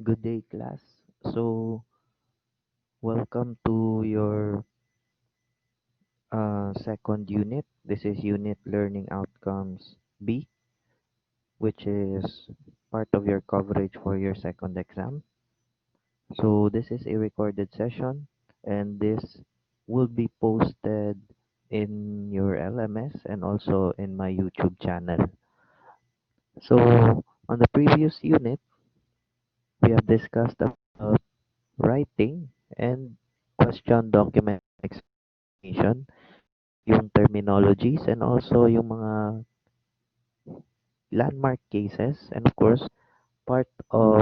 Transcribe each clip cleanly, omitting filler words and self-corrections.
Good day, class. So, welcome to your second unit. This is Unit Learning Outcomes B, which is part of your coverage for your second exam. So, this is a recorded session, and this will be posted in your LMS and also in my YouTube channel. So, on the previous unit, we have discussed about writing and question document explanation, yung terminologies and also yung mga landmark cases, and of course part of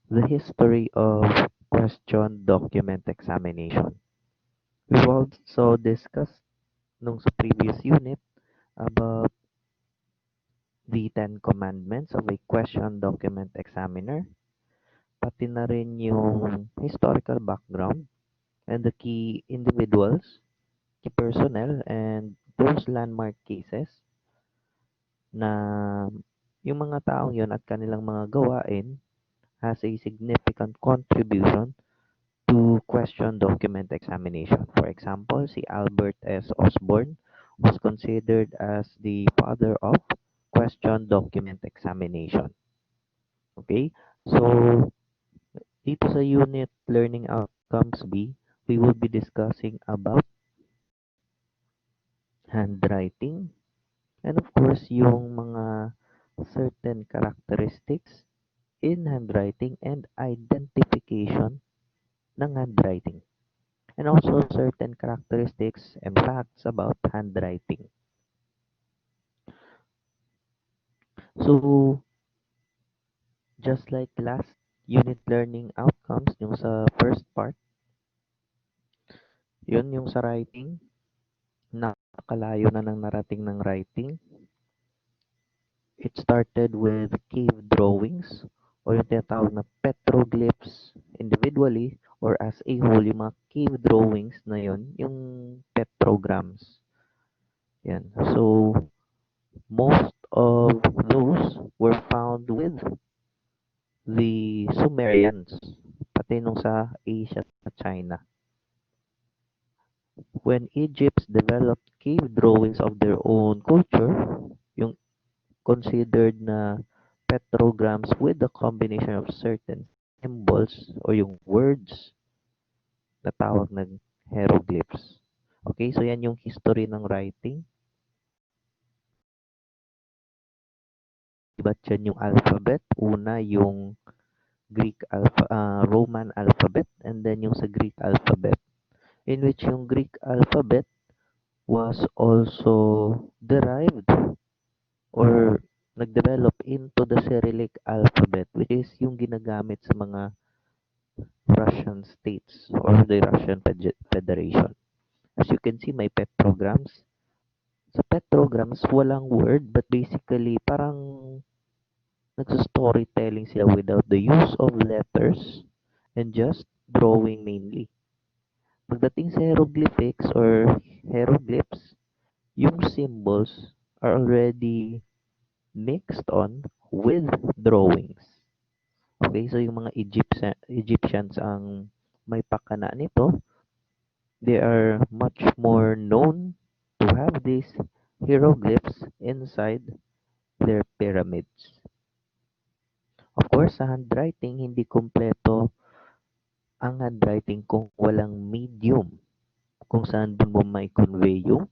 the history of question document examination. We've also discussed nung sa previous unit about the 10 commandments of a question document examiner, pati na rin yung historical background and the key individuals, key personnel, and those landmark cases na yung mga taong yon at kanilang mga gawain has a significant contribution to question document examination. For example, si Albert S. Osborne was considered as the father of question document examination. Okay? So, dito sa unit Learning Outcomes B, we will be discussing about handwriting and of course yung mga certain characteristics in handwriting and identification ng handwriting, and also certain characteristics and facts about handwriting. So, just like last unit learning outcomes, yung sa first part, yun yung sa writing, nakakalayo na ng narating ng writing. It started with cave drawings or yung tinatawag na petroglyphs individually or as a whole, yung mga cave drawings na yun, yung petrograms. Yan. So, most of those were found with the Sumerians, pati nung sa Asia at China. When Egypt developed cave drawings of their own culture, yung considered na petrograms with the combination of certain symbols or yung words na tawag ng hieroglyphs. Okay, so yan yung history ng writing. Iba't yan yung alphabet. Una yung Roman alphabet, and then yung sa Greek alphabet, in which yung Greek alphabet was also derived or nagdevelop into the Cyrillic alphabet, which is yung ginagamit sa mga Russian states or the Russian Federation. As you can see, may petrograms. Sa petrograms, walang word, but basically, parang nagsa-storytelling sila without the use of letters and just drawing mainly. Pagdating sa hieroglyphics or hieroglyphs, yung symbols are already mixed on with drawings. Okay, so yung mga Egyptians ang may pakana nito. They are much more known to have these hieroglyphs inside their pyramids. Of course, sa handwriting, hindi kumpleto ang handwriting kung walang medium, kung saan dun mo may convey yung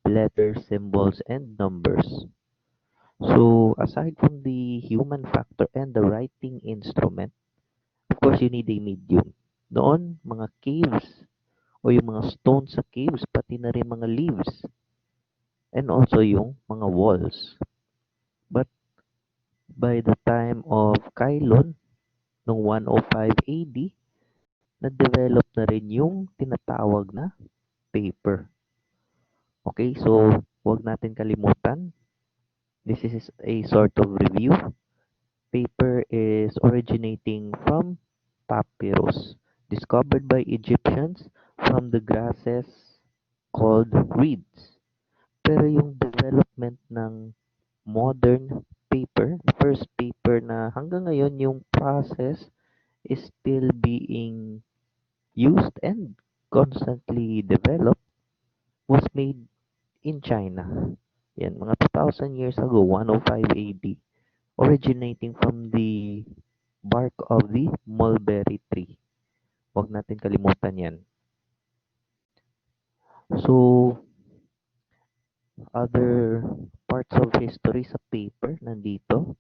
letters, symbols, and numbers. So, aside from the human factor and the writing instrument, of course, you need a medium. Noon, mga caves o yung mga stones sa caves, pati na rin mga leaves, and also yung mga walls. But by the time of Cylon, noong 105 AD, na-develop na rin yung tinatawag na paper. Okay, so huwag natin kalimutan. This is a sort of review. Paper is originating from papyrus, discovered by Egyptians from the grasses called reeds. Pero yung development ng modern paper, the first paper na hanggang ngayon yung process is still being used and constantly developed was made in China. Yan, mga 2,000 years ago, 105 AD, originating from the bark of the mulberry tree. Huwag natin kalimutan yan. So, other parts of history sa paper nandito,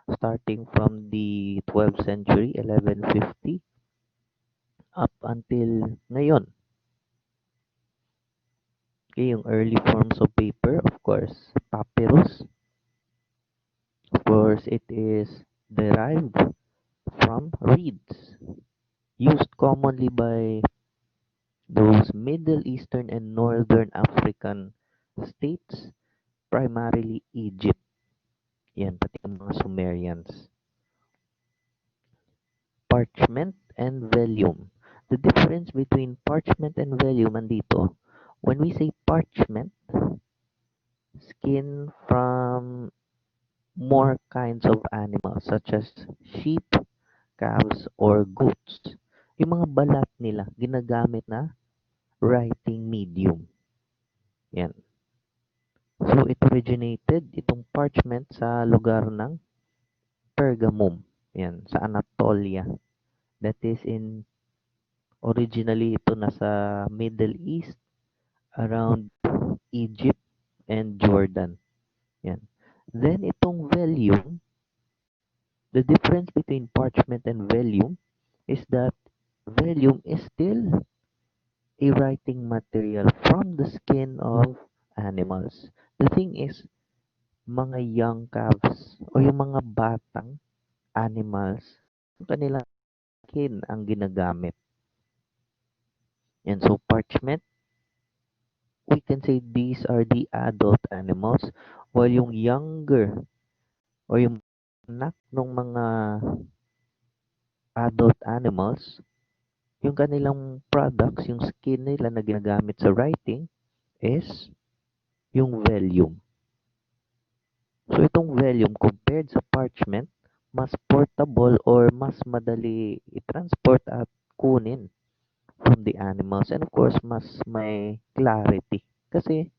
starting from the 12th century, 1150, up until ngayon. Okay, yung early forms of paper, of course, papyrus. Of course, it is derived from reeds, used commonly by those Middle Eastern and Northern African states, primarily Egypt. Yan, pati ang mga Sumerians. Parchment and vellum. The difference between parchment and vellum andito, when we say parchment, skin from more kinds of animals such as sheep, calves, or goats. Yung mga balat nila, ginagamit na writing medium. Yan. So, it originated, itong parchment, sa lugar ng Pergamum. Yan, sa Anatolia. That is originally ito nasa Middle East, around Egypt and Jordan. Yan. Then, itong vellum, the difference between parchment and vellum is that vellum is still a writing material from the skin of animals. The thing is, mga young calves o yung mga batang animals, yung kanilang skin ang ginagamit. And so parchment, we can say these are the adult animals, while yung younger o yung anak ng mga adult animals, yung kanilang products, yung skin nila na ginagamit sa writing is yung vellum. So itong vellum compared sa parchment, mas portable or mas madali i-transport at kunin from the animals, and of course mas may clarity kasi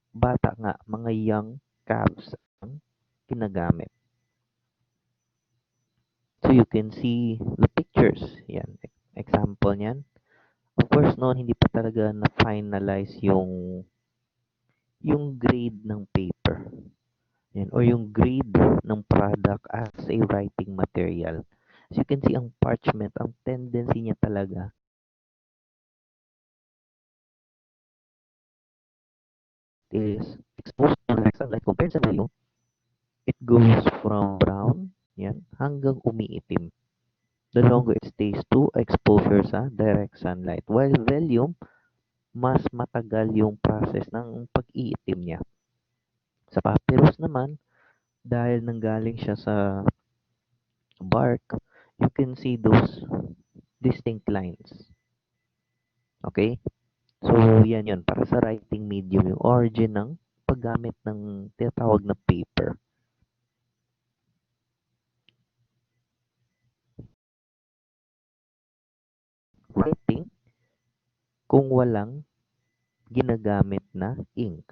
bata nga, mga young calves ang ginagamit. So you can see the pictures. Yan, example niyan. Of course noon hindi pa talaga na-finalize yung grade ng paper. Yan, or yung grade ng product as a writing material. So you can see ang parchment, ang tendency niya talaga is exposed to direct sunlight compared sa vellum. It goes from brown, yan, hanggang umiitim. The longer it stays to exposure sa direct sunlight. While vellum, mas matagal yung process ng pag-iitim niya. Sa papyrus naman, dahil nanggaling siya sa bark, you can see those distinct lines. Okay? So, yan yun. Para sa writing medium, yung origin ng paggamit ng tinatawag na paper. Writing kung walang ginagamit na ink.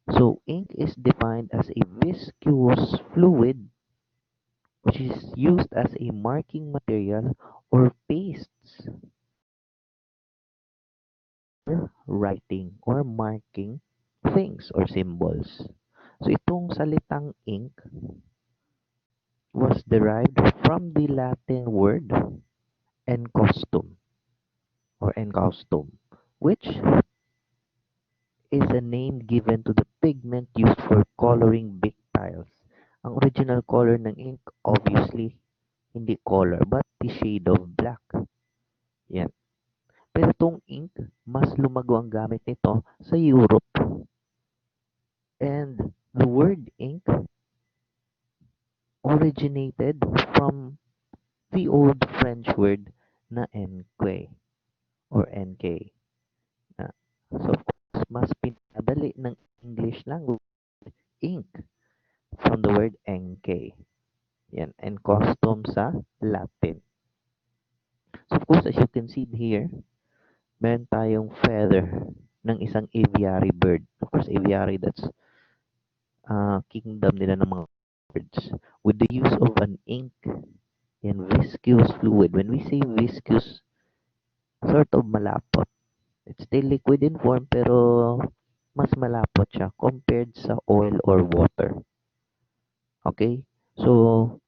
So, ink is defined as a viscous fluid which is used as a marking material or pastes for writing or marking things or symbols. So, itong salitang ink was derived from the Latin word encaustum or encaustum, which is a name given to the pigment used for coloring big tiles. Ang original color ng ink, obviously, hindi color, but the shade of black. Yan. Pero itong ink, mas lumago ang gamit nito sa Europe. And the word ink originated from the old French word na enque or NK. So, of course, mas pinadali ng English language ink from the word enque. Yan, and custom sa Latin. So of course, as you can see here, meron tayong feather ng isang aviary bird. Of course, aviary, that's kingdom nila ng mga birds. With the use of an ink and viscous fluid. When we say viscous, sort of malapot. It's still liquid in form, pero mas malapot siya compared sa oil or water. Okay? So,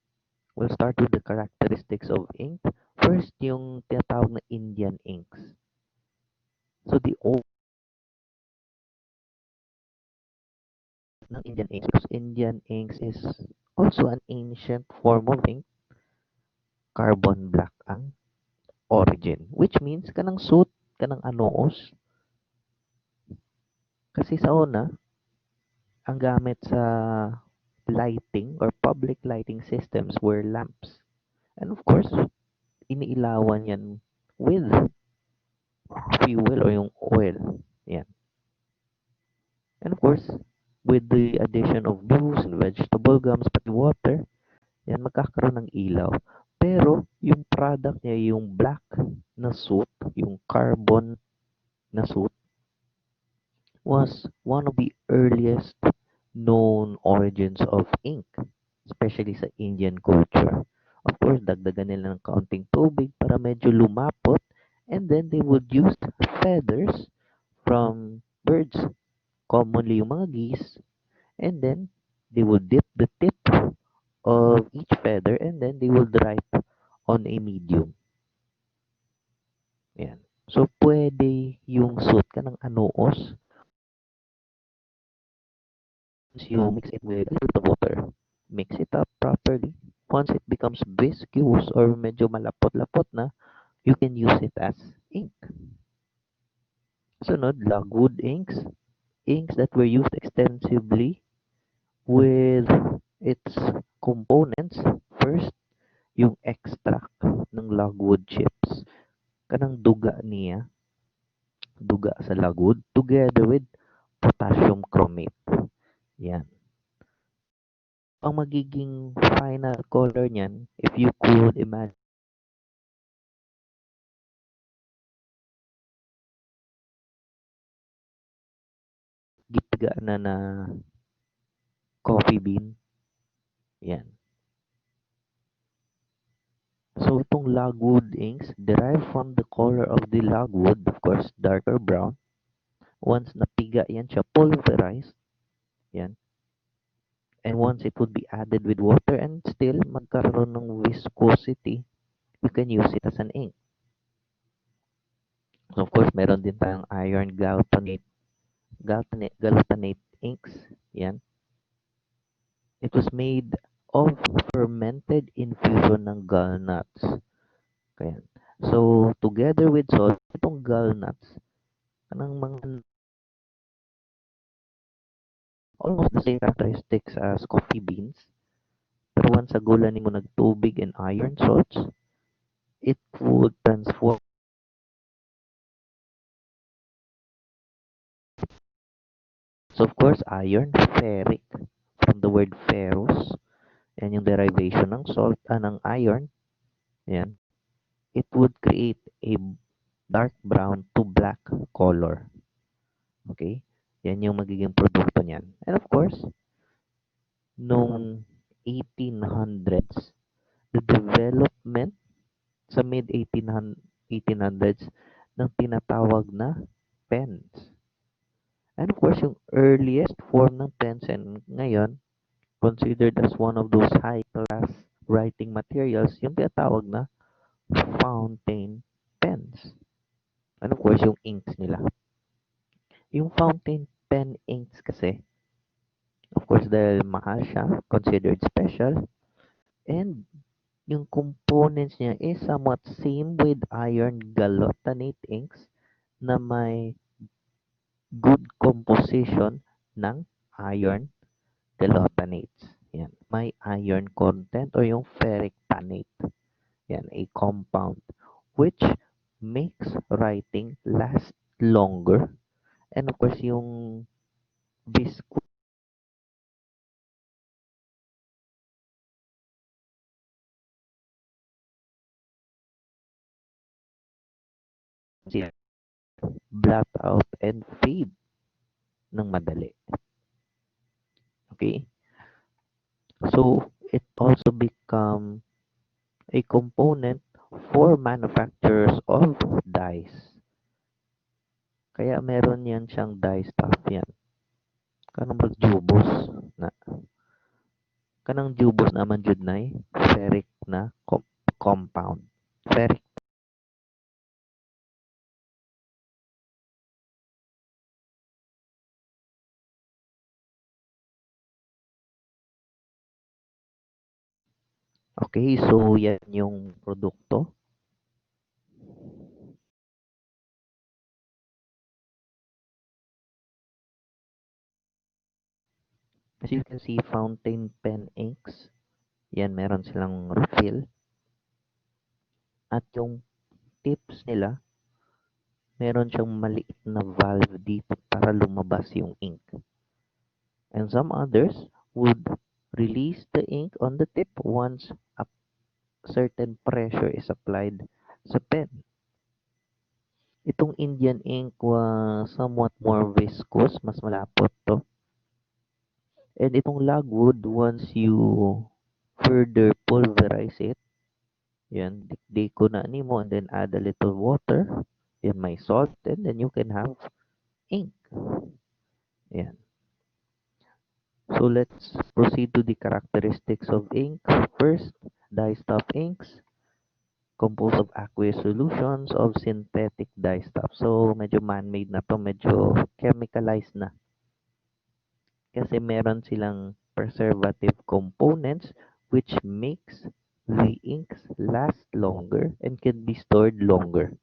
we'll start with the characteristics of ink. First, yung tinatawag na Indian inks. So, the old ng Indian inks, because Indian inks is also an ancient form of ink, carbon black ang origin. Which means, kanang suit, kanang anoos. Kasi sa una, ang gamit sa lighting or public lighting systems were lamps. And of course, iniilawan yan with fuel or yung oil. Yan. And of course, with the addition of booze and vegetable gums, pati water, yan, magkakaroon ng ilaw. Pero, yung product niya, yung black na soot, yung carbon na soot, was one of the earliest known origins of ink, especially sa Indian culture. Of course, dagdagan nila ng kaunting tubig para medyo lumapot, and then they would use feathers from birds, commonly yung mga geese, and then they would dip the tip of each feather and then they would write on a medium. Yan. So, pwede yung suit ka ng anoos once you mix it with a little bit of water. Mix it up properly. Once it becomes viscous or medyo malapot-lapot na, you can use it as ink. Sunod, logwood inks. Inks that were used extensively with its components. First, yung extract ng logwood chips. Kanang duga niya, duga sa logwood, together with potassium chromate. Yan. Ang magiging final color niyan, if you could imagine, gitga na coffee bean. Yan. So, itong logwood inks derived from the color of the logwood, of course, darker brown. Once napiga yan siya, pulverized. Yan. And once it would be added with water and still magkaroon ng viscosity, you can use it as an ink. So, of course, meron din tayong iron galvanate inks. Yan. It was made of fermented infusion ng gallnuts. Kaya, so, together with salt, itong gallnuts, kanang mga almost the same characteristics as coffee beans. Pero once agulan mo nagtubig and iron salts, it would transform. So, of course, iron, ferric, from the word ferrous, and yung derivation ng salt, ng iron, yan, it would create a dark brown to black color. Okay? Yan yung magiging produkto niyan. And of course, nung 1800s, the development sa mid-1800s ng tinatawag na pens. And of course, yung earliest form ng pens and ngayon, considered as one of those high-class writing materials, yung tinatawag na fountain pens. And of course, yung inks nila. Yung fountain pen inks kasi, of course, dahil mahal siya, considered special, and yung components niya is somewhat same with iron galvanate inks na may good composition ng iron galvanates. Yan. May iron content or yung ferric tannate. Yan, a compound which makes writing last longer. And of course, yung viscous sila blot out and fade ng madali. Okay? So, it also become a component for manufacturers of dyes. Kaya meron yan siyang dye stuff yan. Kanang magjubos na. Kanang jubos naman jud nay ferric na compound. Ferric. Okay, so yan yung produkto. As you can see, fountain pen inks. Yan, meron silang refill. At yung tips nila, meron siyang maliit na valve dito para lumabas yung ink. And some others would release the ink on the tip once a certain pressure is applied sa pen. Itong Indian ink was somewhat more viscous, mas malapot to. And itong lagwood, once you further pulverize it, yan, dikdik ko na nimo and then add a little water, yan, may salt, and then you can have ink. Yan. So let's proceed to the characteristics of ink. First, dye stuff inks composed of aqueous solutions of synthetic dye stuff. So medyo man-made na to, medyo chemicalized na. Kasi meron silang preservative components which makes the inks last longer and can be stored longer.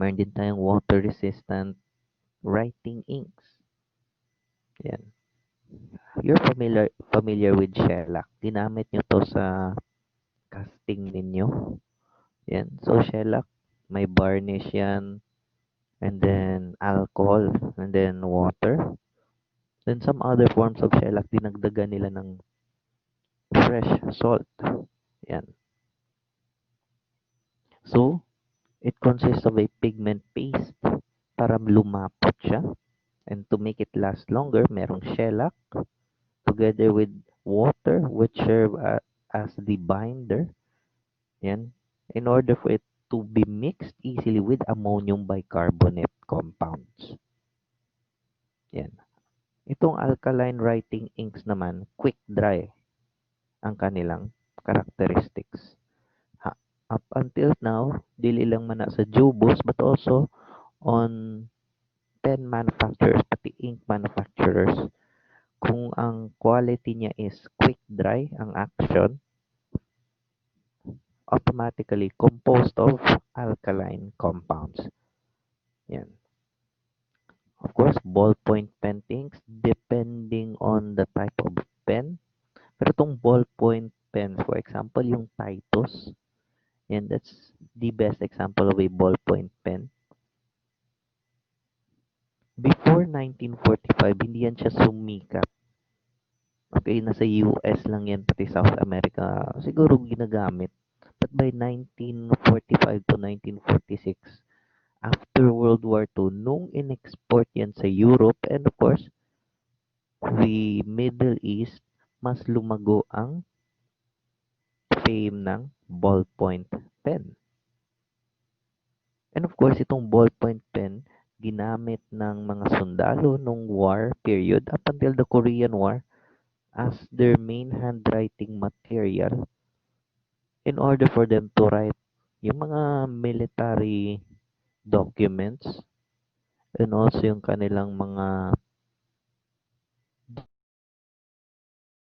Meron din tayong water resistant writing inks. Yan. You're familiar with shellac. Ginamit nyo to sa casting ninyo. Yan. So shellac, may varnish yan, and then alcohol, and then water. Then some other forms of shellac, dinagdagan nila ng fresh salt. Yan. So, it consists of a pigment paste para lumapot siya. And to make it last longer, merong shellac together with water which serve as the binder. Yan. In order for it to be mixed easily with ammonium bicarbonate compounds. Yan. Itong alkaline writing inks naman, quick dry ang kanilang characteristics. Up until now, dili lang man na sa jubos but also on pen manufacturers, pati ink manufacturers. Kung ang quality niya is quick dry, ang action, automatically composed of alkaline compounds. Yan. Of course, ballpoint pen inks, depending on the type of pen. Pero itong ballpoint pen, for example, yung Titus, yan, that's the best example of a ballpoint pen. Before 1945, hindi yan siya sumikat. Okay, nasa US lang yan, pati South America, siguro ginagamit. But by 1945 to 1946, after World War II, nung in-export yan sa Europe and of course, the Middle East, mas lumago ang fame ng ballpoint pen. And of course, itong ballpoint pen, ginamit ng mga sundalo nung war period up until the Korean War as their main handwriting material in order for them to write yung mga military documents and also yung kanilang mga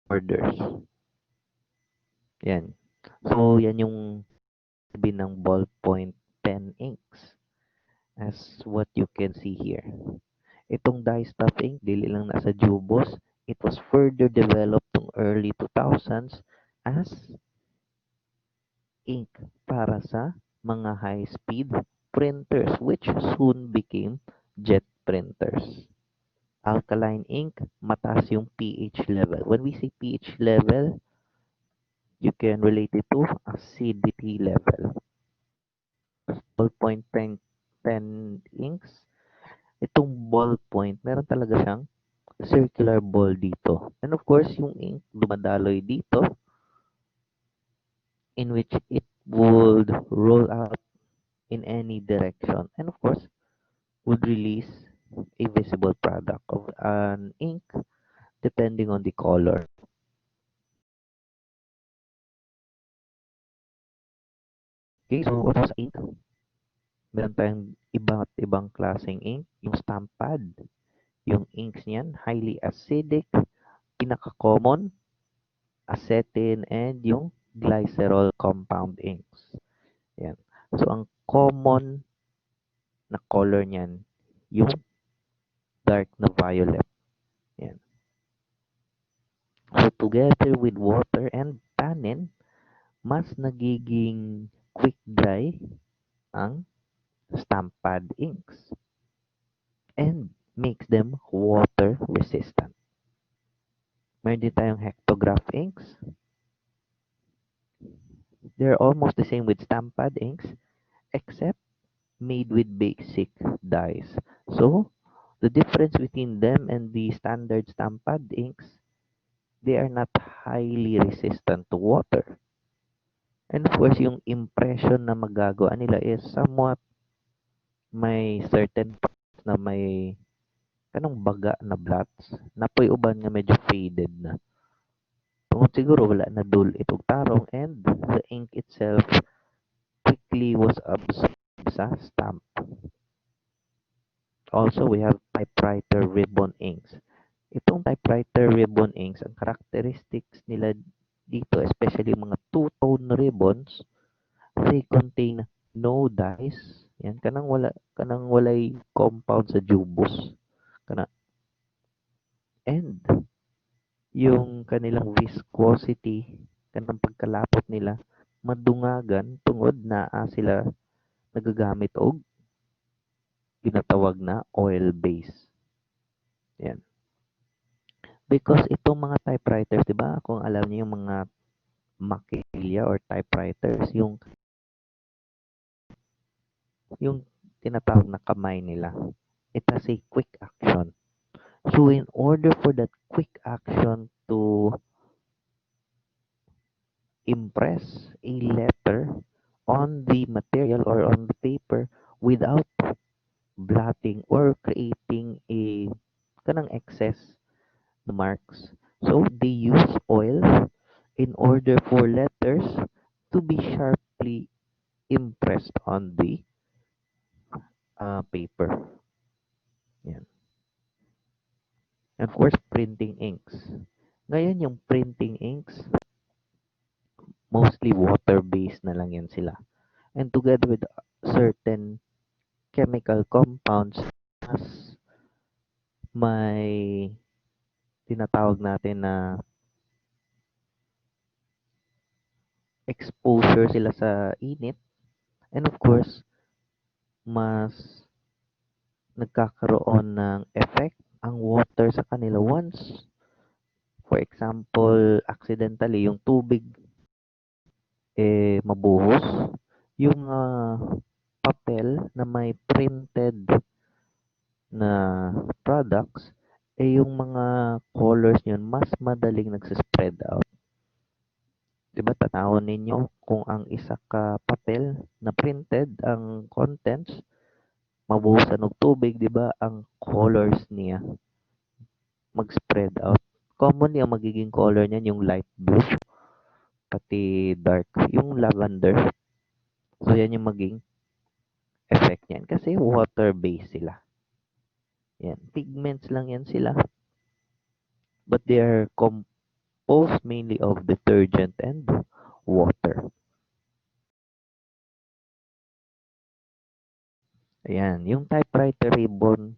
orders. Yan. So, yan yung sabi ng ballpoint pen inks as what you can see here. Itong dye stuff ink, dili lang nasa jubos. It was further developed ng early 2000s as ink para sa mga high-speed printers which soon became jet printers. Alkaline ink, mataas yung pH level. When we say pH level, you can relate it to acidity level. ballpoint pen inks. Itong ballpoint, meron talaga siyang circular ball dito. And of course, yung ink dumadaloy dito in which it would roll out in any direction. And of course, would release a visible product of an ink depending on the color. Okay, so what was ink? Meron tayong iba't ibang klaseng ink. Yung stamp pad, yung inks niyan, highly acidic, pinaka-common, acetylene, and yung glycerol compound inks. Yan. So, ang common na color niyan, yung dark na violet. Yan. So, together with water and tannin, mas nagiging quick dry ang stamp pad inks and makes them water resistant. Meron din tayong hectograph inks. They're almost the same with stamp pad inks except made with basic dyes. So, the difference between them and the standard stamp pad inks, they are not highly resistant to water. And of course, yung impression na magagawa nila is somewhat may certain parts na may kanang baga na blots na po'y uban nga medyo faded na. Tungod siguro wala na dul itong tarong and the ink itself quickly was absorbed sa stamp. Also, we have typewriter ribbon inks. Itong typewriter ribbon inks, ang characteristics nila dito, especially mga two-tone ribbons, they contain no dyes. Yan, kanang walay compound sa jubos. Kana, and yung kanilang viscosity, kanang pagkalapot nila, madungagan tungod na sila nagagamit og ginatawag na oil base. Yan. Because itong mga typewriters, 'di ba? Kung alam niyo yung mga Makilia or typewriters, yung tinatawag na kamay nila. It has a quick action. So in order for that quick action to impress a letter on the material or on the paper without blotting or creating a kanang excess na marks. So they use oil in order for letters to be sharply impressed on the paper. Yan. And of course, printing inks. Ngayon, yung printing inks, mostly water-based na lang yan sila. And together with certain chemical compounds, as may tinatawag natin na exposure sila sa init. And of course, mas nagkakaroon ng effect ang water sa kanila once, for example, accidentally, yung tubig mabuhos, yung papel na may printed na products, yung mga colors yun, mas madaling nagsispread out. Diba, tanawon ninyo kung ang isa ka papel na printed, ang contents, mabuhusan og tubig, di ba, ang colors niya mag-spread out. Commonly, ang magiging color niyan yung light blue, pati dark, yung lavender. So, yan yung maging effect niyan. Kasi water-based sila. Yan. Pigments lang yan sila. But they are composed mainly of detergent and water. Ayan. Yung typewriter ribbon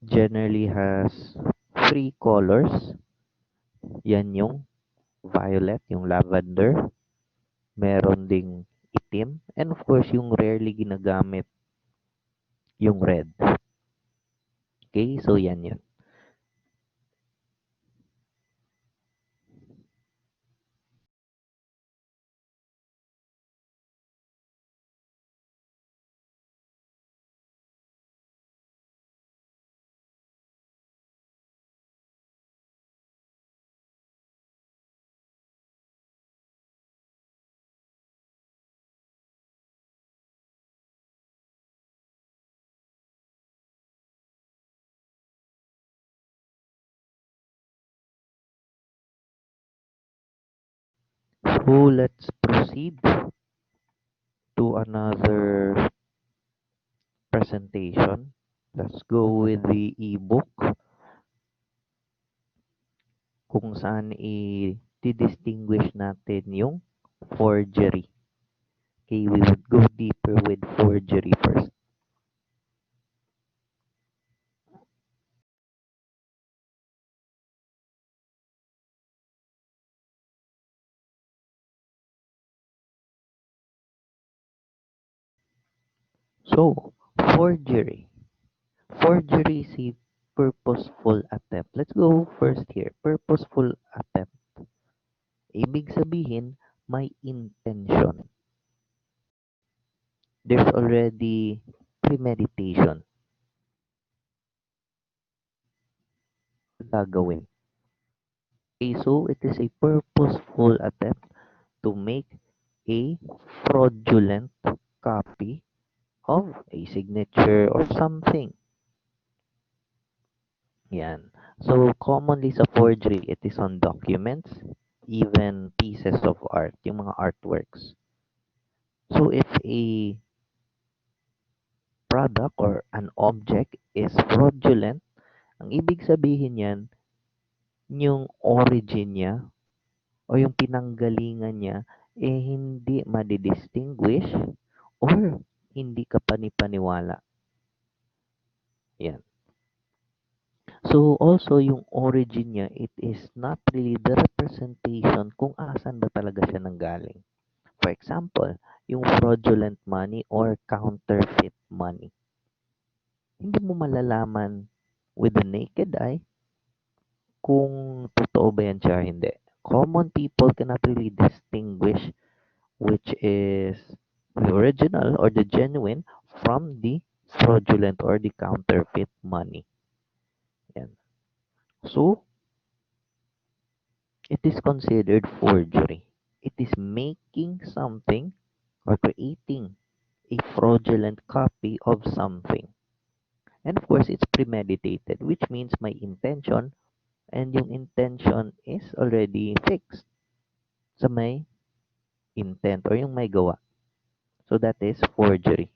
generally has three colors. Yan yung violet, yung lavender. Meron ding itim. And of course, yung rarely ginagamit, yung red. Okay? So, yan yun. So let's proceed to another presentation. Let's go with the ebook kung saan i-distinguish natin yung forgery. Okay, we would go deeper with forgery first. So, forgery. Forgery is a purposeful attempt. Let's go first here. Purposeful attempt. Ibig sabihin, may intention. There's already premeditation gagawin. Okay, so it is a purposeful attempt to make a fraudulent copy of a signature or something. Yan. So, commonly sa forgery, it is on documents, even pieces of art, yung mga artworks. So, if a product or an object is fraudulent, ang ibig sabihin yan, yung origin niya o yung pinanggalingan niya eh hindi madidistinguish or hindi ka panipaniwala. Yan. So also yung origin niya, it is not really the representation kung asan ba talaga siya nanggaling. For example, yung fraudulent money or counterfeit money. Hindi mo malalaman with the naked eye kung totoo ba yan siya hindi. Common people cannot really distinguish which is the original or the genuine from the fraudulent or the counterfeit money. Yan. So, it is considered forgery. It is making something or creating a fraudulent copy of something. And of course, it's premeditated, which means my intention and yung intention is already fixed sa may intent or yung may gawa. So that is forgery.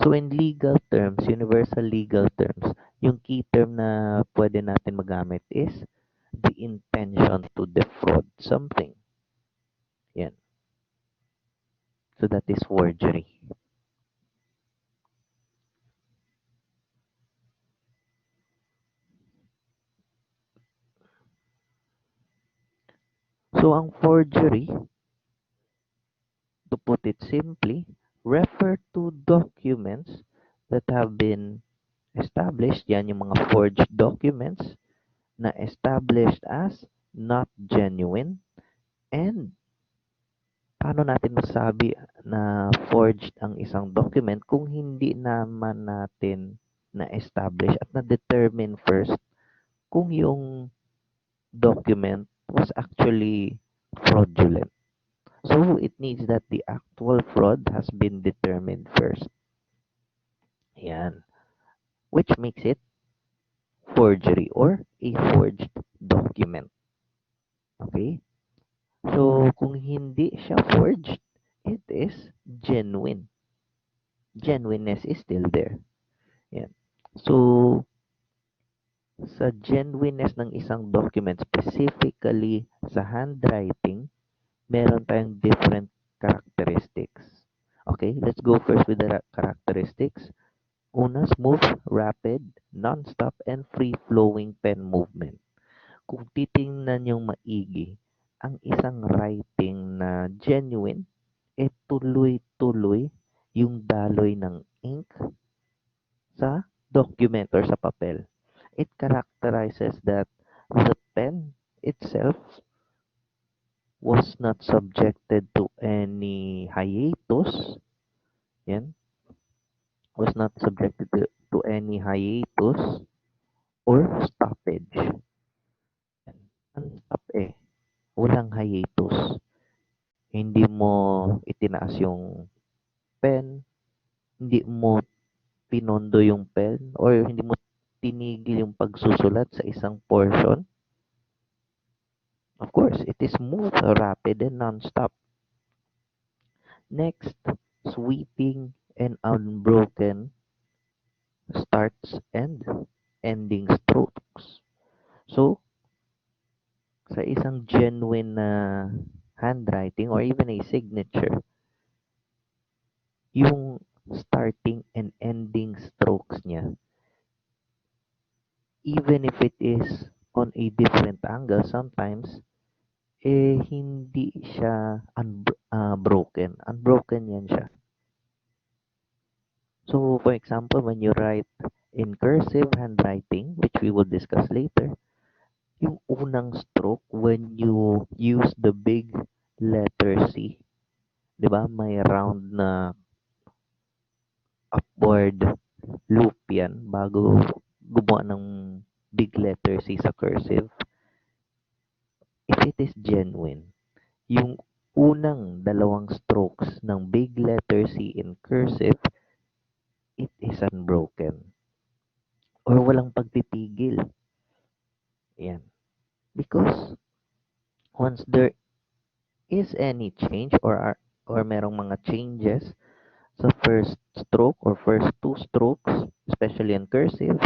So in legal terms, universal legal terms, yung key term na pwede natin magamit is the intention to defraud something. Yan. So that is forgery. So ang forgery, to put it simply, refer to documents that have been established, yan yung mga forged documents na established as not genuine. And paano natin masabi na forged ang isang document kung hindi naman natin na-establish at na-determine first kung yung document was actually fraudulent. So it needs that the actual fraud has been determined first. Yan. Which makes it forgery or a forged document. Okay? So kung hindi siya forged, it is genuine. Genuineness is still there. Yan. So sa genuineness ng isang document, specifically sa handwriting, meron tayong different characteristics. Okay, let's go first with the characteristics. Una, smooth, rapid, non-stop, and free-flowing pen movement. Kung titingnan yung maigi, ang isang writing na genuine, eh tuloy-tuloy yung daloy ng ink sa document or sa papel. It characterizes that the pen itself was not subjected to any hiatus. Yan, was not subjected to any hiatus or stoppage. Yan. Non-stop eh. Walang hiatus. Hindi mo itinaas yung pen, hindi mo pinondo yung pen, or hindi mo tinigil yung pagsusulat sa isang portion of course, it is smooth, rapid, and non-stop. Next, sweeping and unbroken starts and ending strokes. So, sa isang genuine na handwriting or even a signature, yung starting and ending strokes niya, even if it is on a different angle, sometimes, hindi siya broken. Unbroken yan siya. So, for example, when you write in cursive handwriting, which we will discuss later, yung unang stroke, when you use the big letter C, di ba? May round na upward loop yan bago gumawa ng big letter C sa cursive. If it is genuine, yung unang dalawang strokes ng big letter C in cursive, it is unbroken. Or walang pagpipigil. Yan. Because once there is any change or merong mga changes sa first stroke or first two strokes, especially in cursive,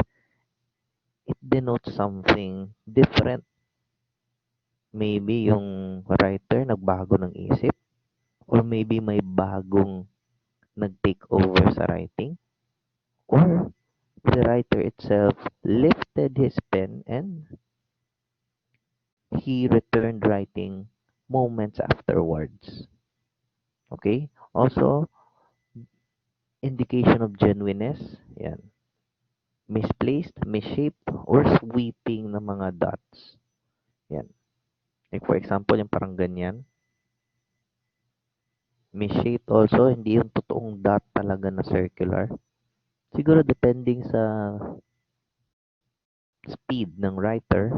it denotes something different. Maybe yung writer nagbago ng isip or maybe may bagong nag-take over sa writing or the writer itself lifted his pen and he returned writing moments afterwards. Okay? Also, indication of genuineness. Yan. Misplaced, misshaped, or sweeping na mga dots. Yan. Like for example, yung parang ganyan. Misshaped also, hindi yung totoong dot talaga na circular. Siguro depending sa speed ng writer.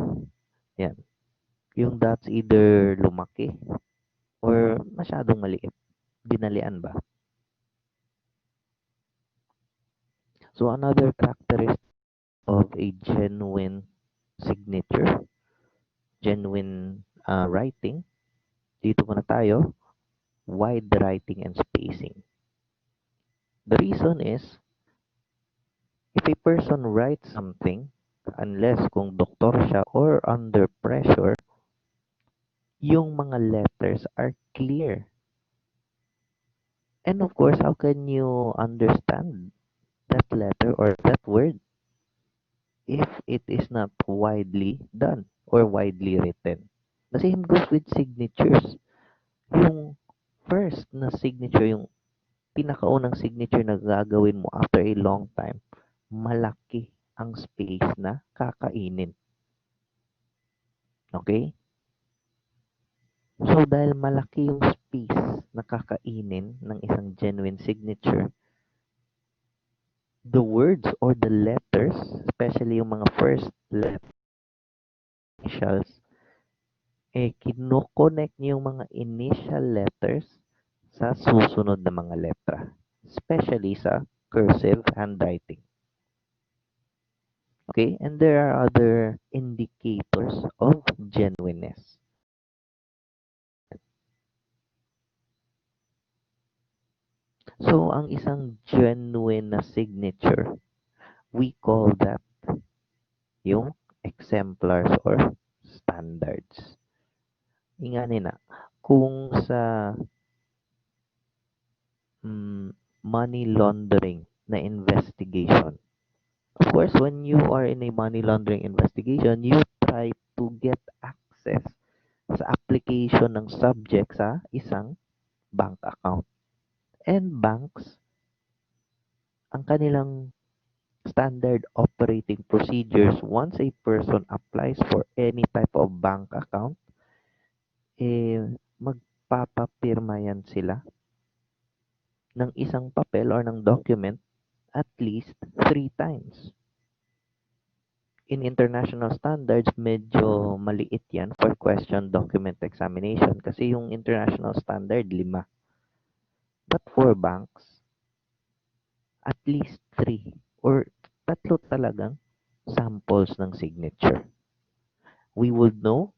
Yan. Yung dots either lumaki or masyadong maliit. Dinalian ba? So another characteristic of a genuine signature, genuine writing, dito muna tayo, wide writing and spacing. The reason is, if a person writes something, unless kung doktor siya or under pressure, yung mga letters are clear. And of course, how can you understand that letter or that word if it is not widely done or widely written? The same goes with signatures. Yung first na signature, yung pinakaunang signature na gagawin mo after a long time, malaki ang space na kakainin. Okay? So, dahil malaki yung space na kakainin ng isang genuine signature, the words or the letters, especially yung mga first letter initials, kinoconnect niyo yung mga initial letters sa susunod na mga letra, especially sa cursive handwriting. Okay? And there are other indicators of genuineness. So, ang isang genuine na signature, we call that yung exemplars or standards. Inganin na, kung sa money laundering na investigation, of course, when you are in a money laundering investigation, you try to get access sa application ng subject sa isang bank account. And banks, ang kanilang standard operating procedures once a person applies for any type of bank account, magpapapirma yan sila ng isang papel or ng document at least 3 times. In international standards, medyo maliit yan for question document examination kasi yung international standard 5. But for banks, at least 3 or tatlo talagang samples ng signature. We would know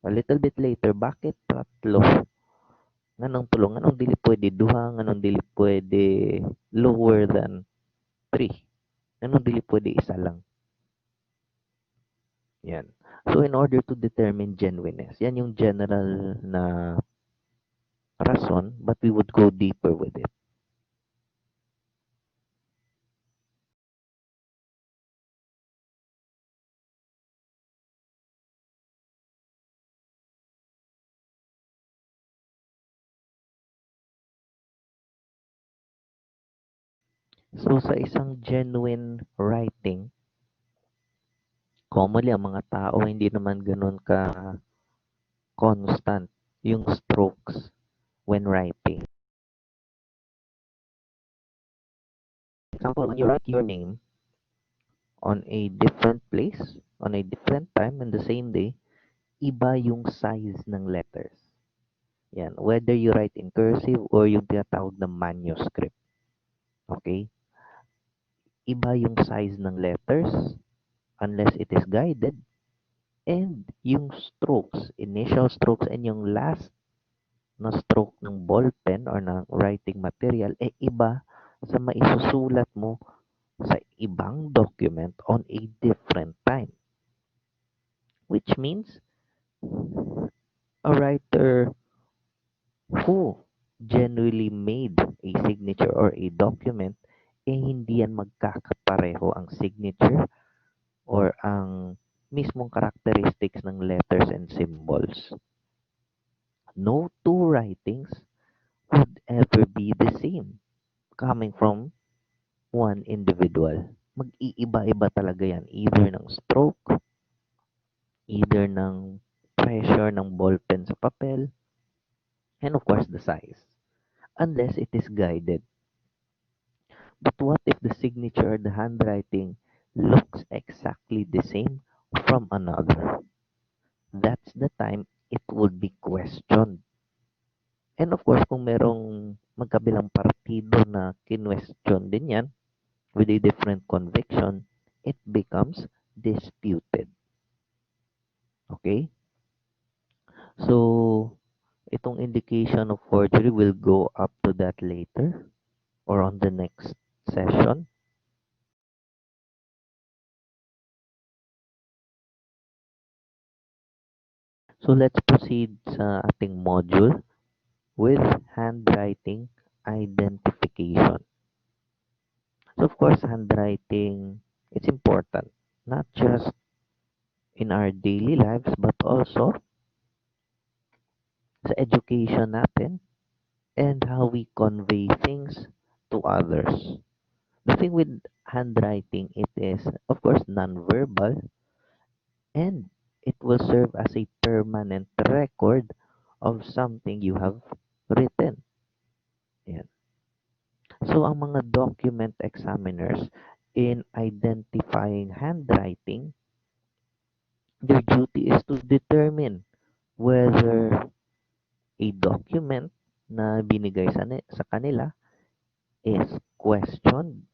A little bit later, bakit tatlo? Nganong tulo? Nganong dili pwede duha? Nganong dili pwede lower than 3? Nganong dili pwede isa lang? Yan. So, in order to determine genuineness, yan yung general na rason, but we would go deeper with it. So, sa isang genuine writing, commonly ang mga tao hindi naman ganun ka constant yung strokes when writing. For example, when you write your name on a different place, on a different time, in the same day, iba yung size ng letters. Yan, whether you write in cursive or yung tinatawag na manuscript. Okay? Iba yung size ng letters unless it is guided. And yung strokes, initial strokes and yung last na stroke ng ball pen or ng writing material, iba sa maisusulat mo sa ibang document on a different time. Which means, a writer who genuinely made a signature or a document, hindi yan magkakapareho ang signature or ang mismong characteristics ng letters and symbols. No two writings would ever be the same coming from one individual. Mag-iiba-iba talaga yan, either ng stroke, either ng pressure ng ballpen sa papel, and of course the size, unless it is guided. But what if the signature or the handwriting looks exactly the same from another? That's the time it would be questioned. And of course, kung merong magkabilang partido na kinwestiyon din yan with a different conviction, it becomes disputed. Okay? So, itong indication of forgery will go up to that later or on the next session. So, let's proceed sa ating module with handwriting identification. So, of course, handwriting, it's important, not just in our daily lives, but also sa education natin and how we convey things to others. The thing with handwriting, it is, of course, non-verbal, and it will serve as a permanent record of something you have written. Yan. So, ang mga document examiners in identifying handwriting, their duty is to determine whether a document na binigay sa kanila is questioned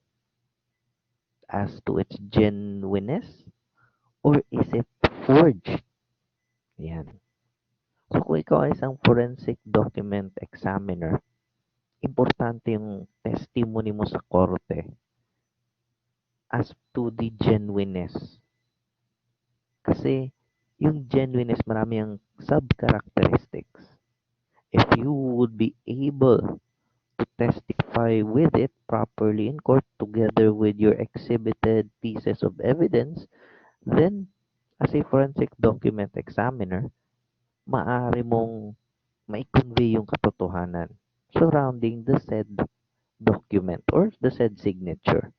as to its genuineness or is it forged. Yan. So, kung ikaw ay isang forensic document examiner, importante yung testimony mo sa korte as to the genuineness. Kasi yung genuineness, marami ang sub-characteristics. If you would be able to testify with it properly in court together with your exhibited pieces of evidence, then as a forensic document examiner, maaari mong mai-convey yung katotohanan surrounding the said document or the said signature.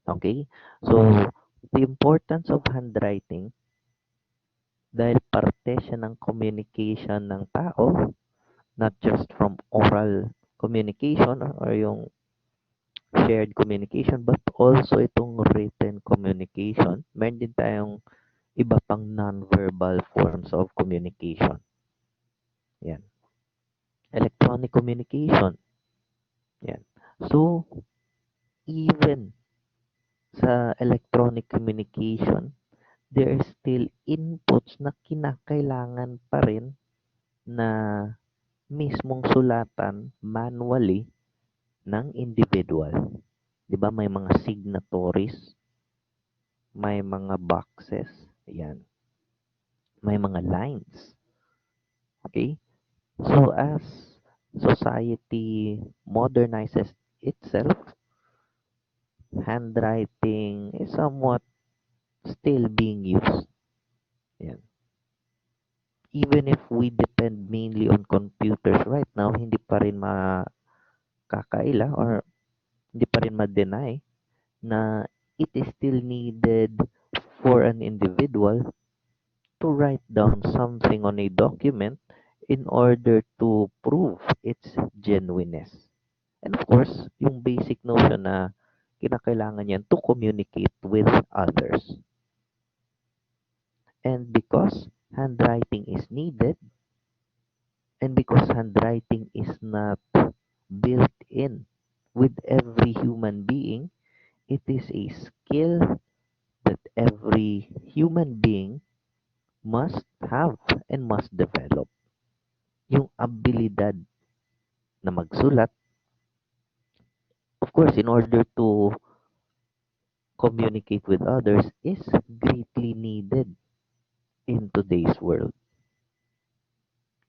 Okay? So, the importance of handwriting, dahil parte siya ng communication ng tao, not just from oral communication or yung shared communication, but also itong written communication. Meron din tayong iba pang non-verbal forms of communication. Yan. Electronic communication. Yan. So, even sa electronic communication, there are still inputs na kinakailangan pa rin na mismong sulatan manually ng individual. 'Di ba may mga signatories, may mga boxes, yan, may mga lines. Okay? So as society modernizes itself, handwriting is somewhat still being used. Yan. Even if we depend mainly on computers right now, hindi pa rin makakaila or hindi pa rin ma-deny na it is still needed for an individual to write down something on a document in order to prove its genuineness. And of course, yung basic notion na kinakailangan yan to communicate with others. And because handwriting is needed, and because handwriting is not built in with every human being, it is a skill that every human being must have and must develop. Yung abilidad na magsulat, of course, in order to communicate with others, is greatly needed in today's world.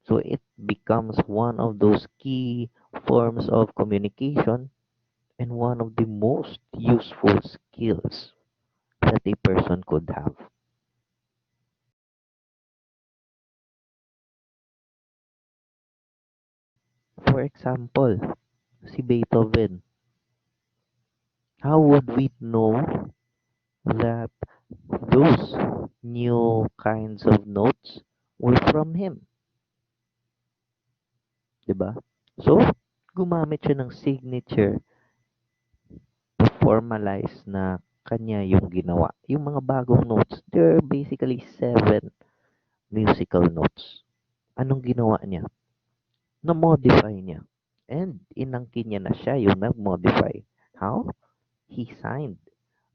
So it becomes one of those key forms of communication and one of the most useful skills that a person could have. For example, si Beethoven, how would we know that those new kinds of notes were from him, 'di ba? So, gumamit siya ng signature to formalize na kanya yung ginawa. Yung mga bagong notes, they're basically seven musical notes. Anong ginawa niya? Na-modify niya. And inangkin niya na siya yung nag-modify. How? He signed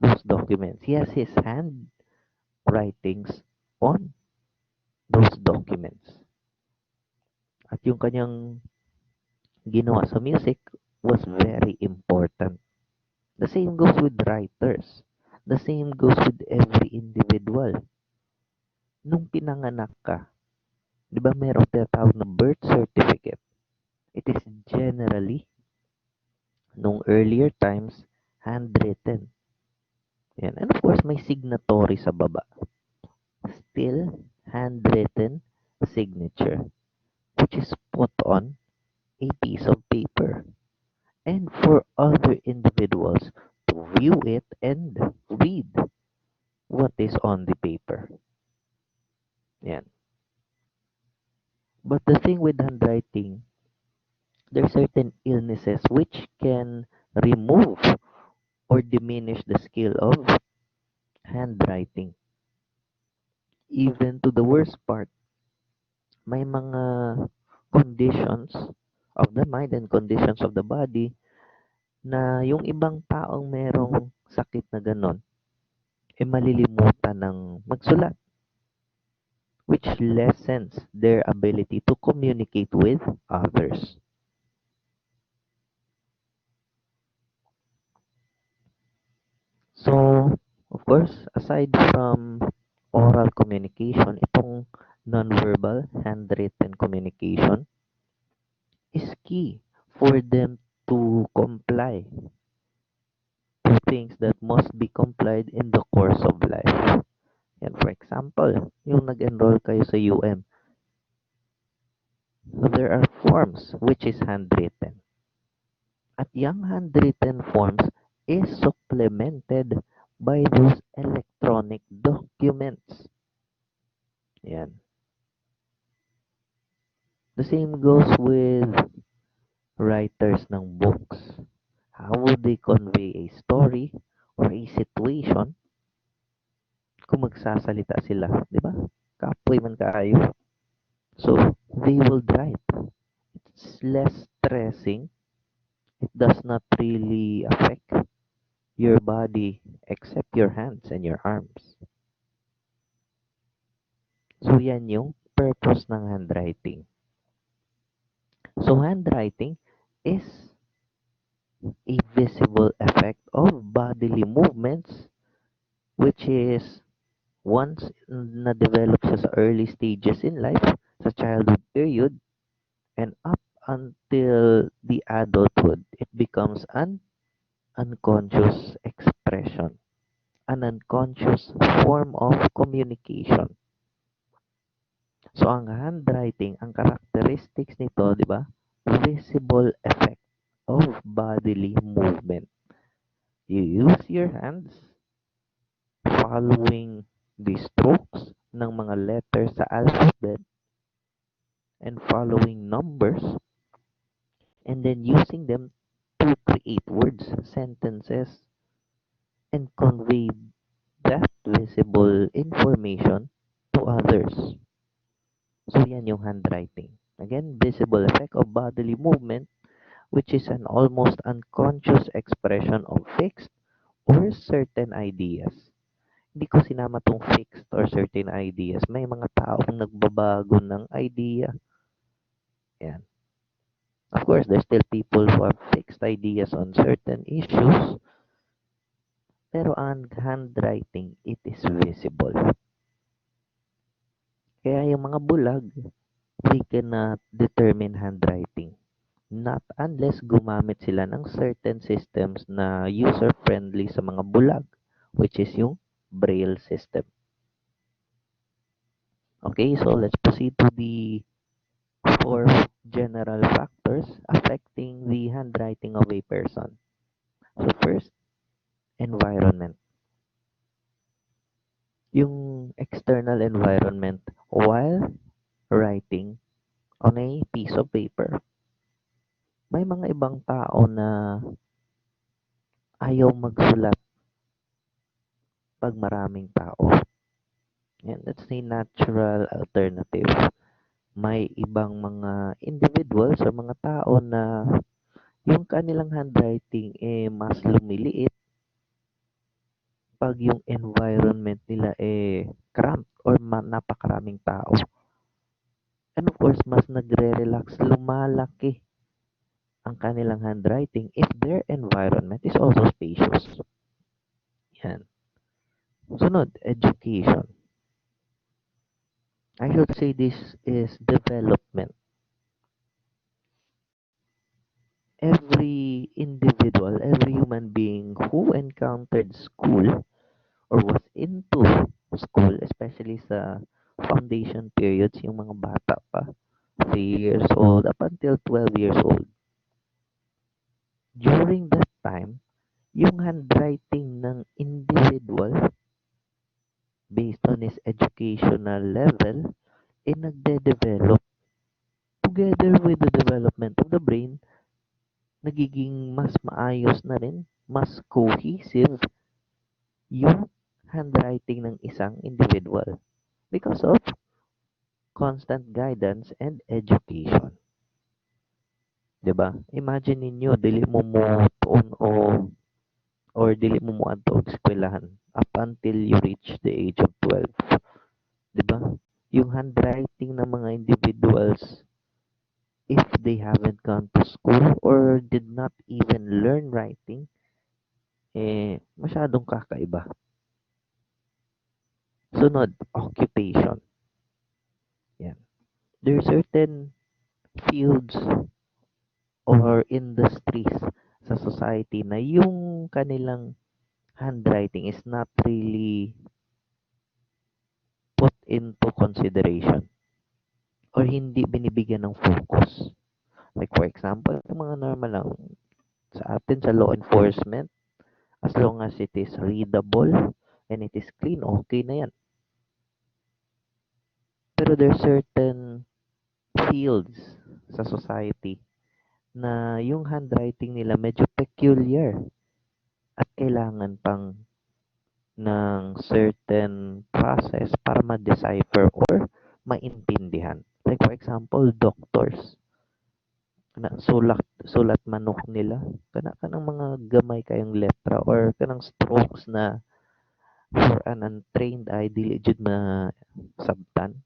those documents. He has his handwritings on those documents. At yung kanyang ginawa sa music was very important. The same goes with writers. The same goes with every individual. Nung pinanganak ka, di ba merong tinatawag na birth certificate? It is generally, nung earlier times, handwritten. Yan. And of course, may signatory sa baba. Still handwritten signature, which is put on a piece of paper. And for other individuals to view it and read what is on the paper. Yan. But the thing with handwriting, there are certain illnesses which can remove or diminish the skill of handwriting. Even to the worst part, may mga conditions of the mind and conditions of the body na yung ibang taong merong sakit na ganon, malilimutan ng magsulat, which lessens their ability to communicate with others. So, of course, aside from oral communication, itong nonverbal handwritten communication is key for them to comply to things that must be complied in the course of life. And for example, yung nag-enroll kayo sa UM, so there are forms which is handwritten. At yung handwritten forms is supplemented by those electronic documents. Yan. The same goes with writers ng books. How would they convey a story or a situation kung magsasalita sila, di ba? Kapoy man kaayo. So, they will write. It's less stressing. It does not really affect your body except your hands and your arms. So, yan yung purpose ng handwriting. So, handwriting is a visible effect of bodily movements which is once na-develop siya sa early stages in life, sa childhood period, and up until the adulthood, it becomes an unconscious expression, an unconscious form of communication. So, ang handwriting, ang characteristics nito, di ba? Visible effect of bodily movement. You use your hands following the strokes ng mga letters sa alphabet and following numbers and then using them to create words, sentences, and convey that visible information to others. So yan yung handwriting. Again, visible effect of bodily movement which is an almost unconscious expression of fixed or certain ideas. Hindi ko sinama tong fixed or certain ideas. May mga taong nagbabago ng idea. Yan. Of course, there's still people who have fixed ideas on certain issues, pero ang handwriting, it is visible. Kaya yung mga bulag, we cannot determine handwriting. Not unless gumamit sila ng certain systems na user-friendly sa mga bulag, which is yung Braille system. Okay, so let's proceed to the four general factors affecting the handwriting of a person. So first, environment. Yung external environment while writing on a piece of paper. May mga ibang tao na ayaw magsulat pag maraming tao. Yan, that's a natural alternative. May ibang mga individuals or mga tao na yung kanilang handwriting mas lumiliit pag yung environment nila cramped or napakaraming tao. And of course, mas nagre-relax, lumalaki ang kanilang handwriting if their environment is also spacious. Yan. Sunod, education. I should say this is development. Every individual, every human being who encountered school or was into school, especially sa foundation periods, yung mga bata pa, 3 years old up until 12 years old. During that time, yung handwriting ng individual based on his educational level nagde-develop together with the development of the brain, nagiging mas maayos na rin, mas cohesive yung handwriting ng isang individual because of constant guidance and education. 'Di ba? Imagine ninyo, dili mo tuon or dili mo adto og eskwelahan up until you reach the age of 12. 'Di ba? Yung handwriting ng mga individuals, if they haven't gone to school or did not even learn writing, masyadong kakaiba. Sunod, occupation. Yan. There are certain fields or industries sa society na yung kanilang handwriting is not really put into consideration or hindi binibigyan ng focus. Like for example, yung mga normal lang sa atin sa law enforcement, as long as it is readable and it is clean, okay na yan. Pero there are certain fields sa society na yung handwriting nila medyo peculiar at kailangan pang ng certain process para ma-decipher or maintindihan. Like for example, doctors. Sulat manok nila. Kanang mga gamay kayong letra or kanang strokes na For an untrained eye, dili jud masabtan.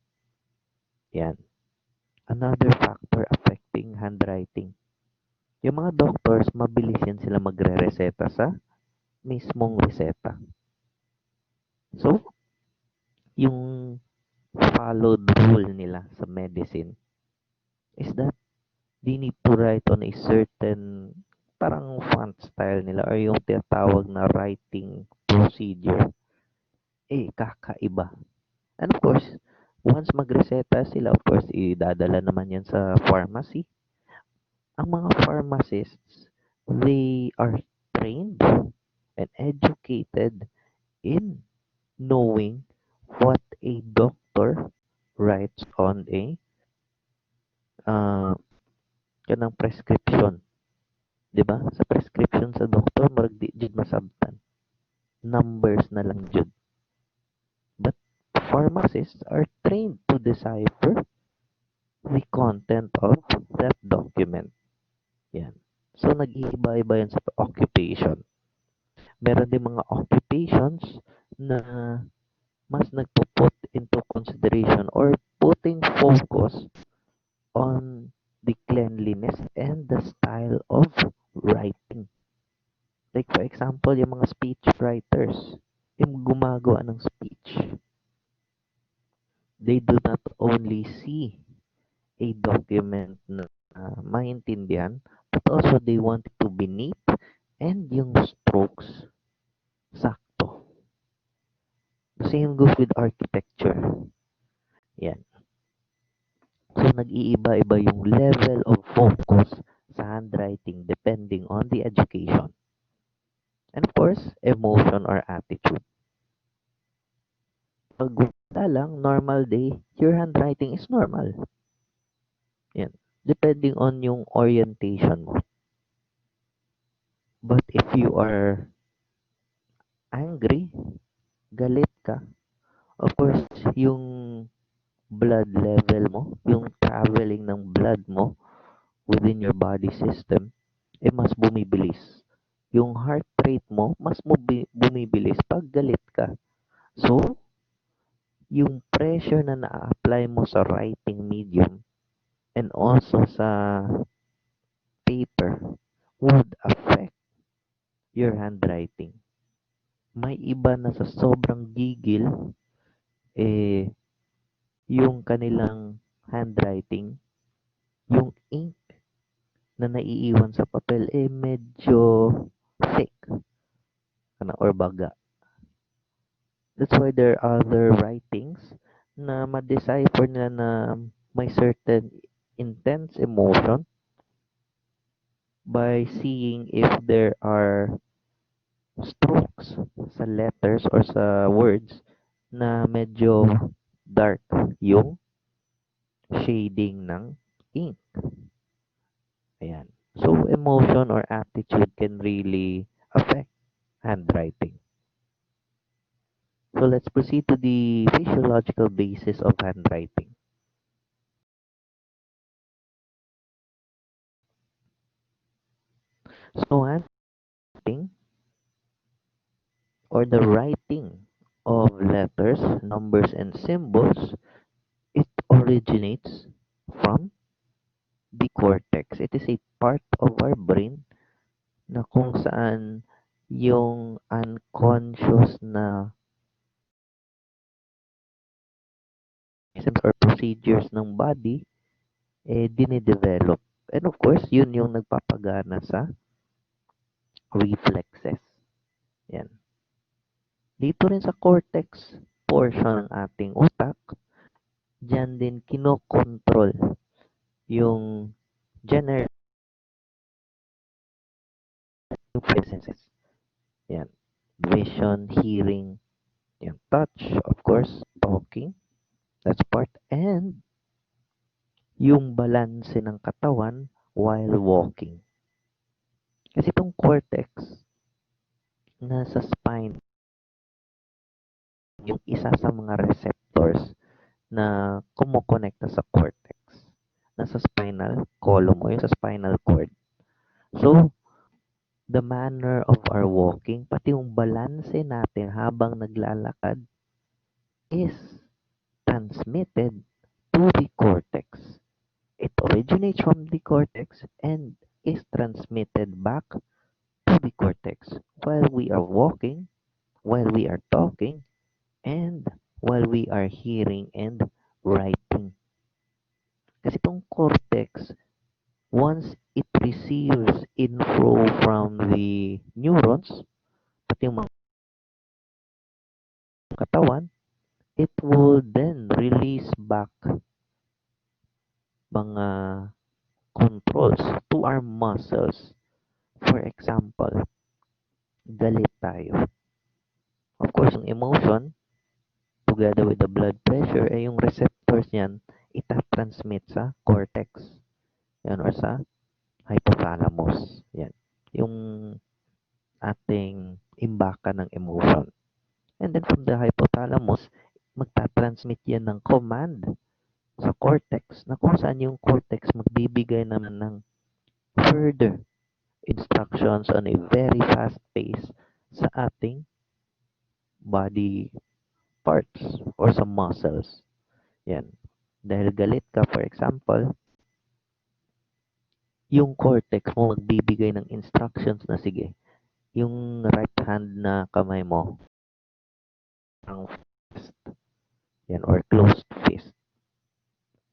Yan. Another factor affecting handwriting. Yung mga doctors, mabilis yan sila magre-reseta sa mismong reseta. So, yung followed rule nila sa medicine is that they need to write on a certain parang font style nila or yung tinatawag na writing procedure. Kakaiba. And of course, once magreseta sila, of course, idadala naman yan sa pharmacy. Ang mga pharmacists, they are trained and educated in knowing what a doctor writes on a uh, kanang prescription. 'Di ba? Sa prescription sa doktor, murag di jud masabtan. Numbers na lang jud. But pharmacists are trained to decipher the content of that document. Yan. So, nag-iiba-iba yan sa occupation. Meron din mga occupations na mas nagpo-put into consideration or putting focus on the cleanliness and the style of writing. Like for example, yung mga speech writers, yung gumagawa ng speech, they do not only see a document na maintindihan, but also they want it to be neat and yung strokes sakto. The same goes with architecture. Yan. So, nag-iiba-iba yung level of focus sa handwriting depending on the education. And of course, emotion or attitude. Pag wala lang, normal day, your handwriting is normal. Yan. Depending on yung orientation mo. But if you are angry, galit ka, of course, yung blood level mo, yung traveling ng blood mo within your body system, mas bumibilis. Yung heart rate mo, mas bumibilis pag galit ka. So, yung pressure na na-apply mo sa writing medium and also sa paper would affect your handwriting. May iba na sa sobrang gigil, yung kanilang handwriting, yung ink na naiiwan sa papel, medyo thick or baga. That's why there are other writings na ma-decipher nila na may certain intense emotion by seeing if there are strokes sa letters or sa words na medyo dark yung shading ng ink. Ayan. So, emotion or attitude can really affect handwriting. So, let's proceed to the physiological basis of handwriting. So, handwriting or the writing of letters, numbers, and symbols, it originates from the cortex. It is a part of our brain na kung saan yung unconscious na systems or procedures ng body dinidevelop. And of course, yun yung nagpapagana sa reflexes. Yan. Dito rin sa cortex portion ng ating utak, dyan din kinokontrol yung general senses. Yan. Vision, hearing, yan. Touch, of course, talking, that's part. And yung balanse ng katawan while walking. Kasi itong cortex, nasa spine, yung isa sa mga receptors na kumukonekta sa cortex. Nasa spinal column o yung sa spinal cord. So, the manner of our walking, pati yung balanse natin habang naglalakad is transmitted to the cortex. It originates from the cortex and is transmitted back to the cortex while we are walking, while we are talking, and while we are hearing and writing. Kasi itong cortex, once it receives info from the neurons, pati yung mga katawan, it will then release back mga controls to our muscles. For example, galit tayo. Of course, yung emotion, together with the blood pressure, ay yung receptors niyan, itatransmit sa cortex. Yan, or sa hypothalamus. Yan. Yung ating imbakan ng emotion. And then from the hypothalamus, magta-transmit yan ng command sa cortex na kung saan yung cortex magbibigay naman ng further instructions on a very fast pace sa ating body parts or sa muscles. Yan. Dahil galit ka, for example, yung cortex mo magbibigay ng instructions na sige, yung right hand na kamay mo, ang fist, yan, or closed fist.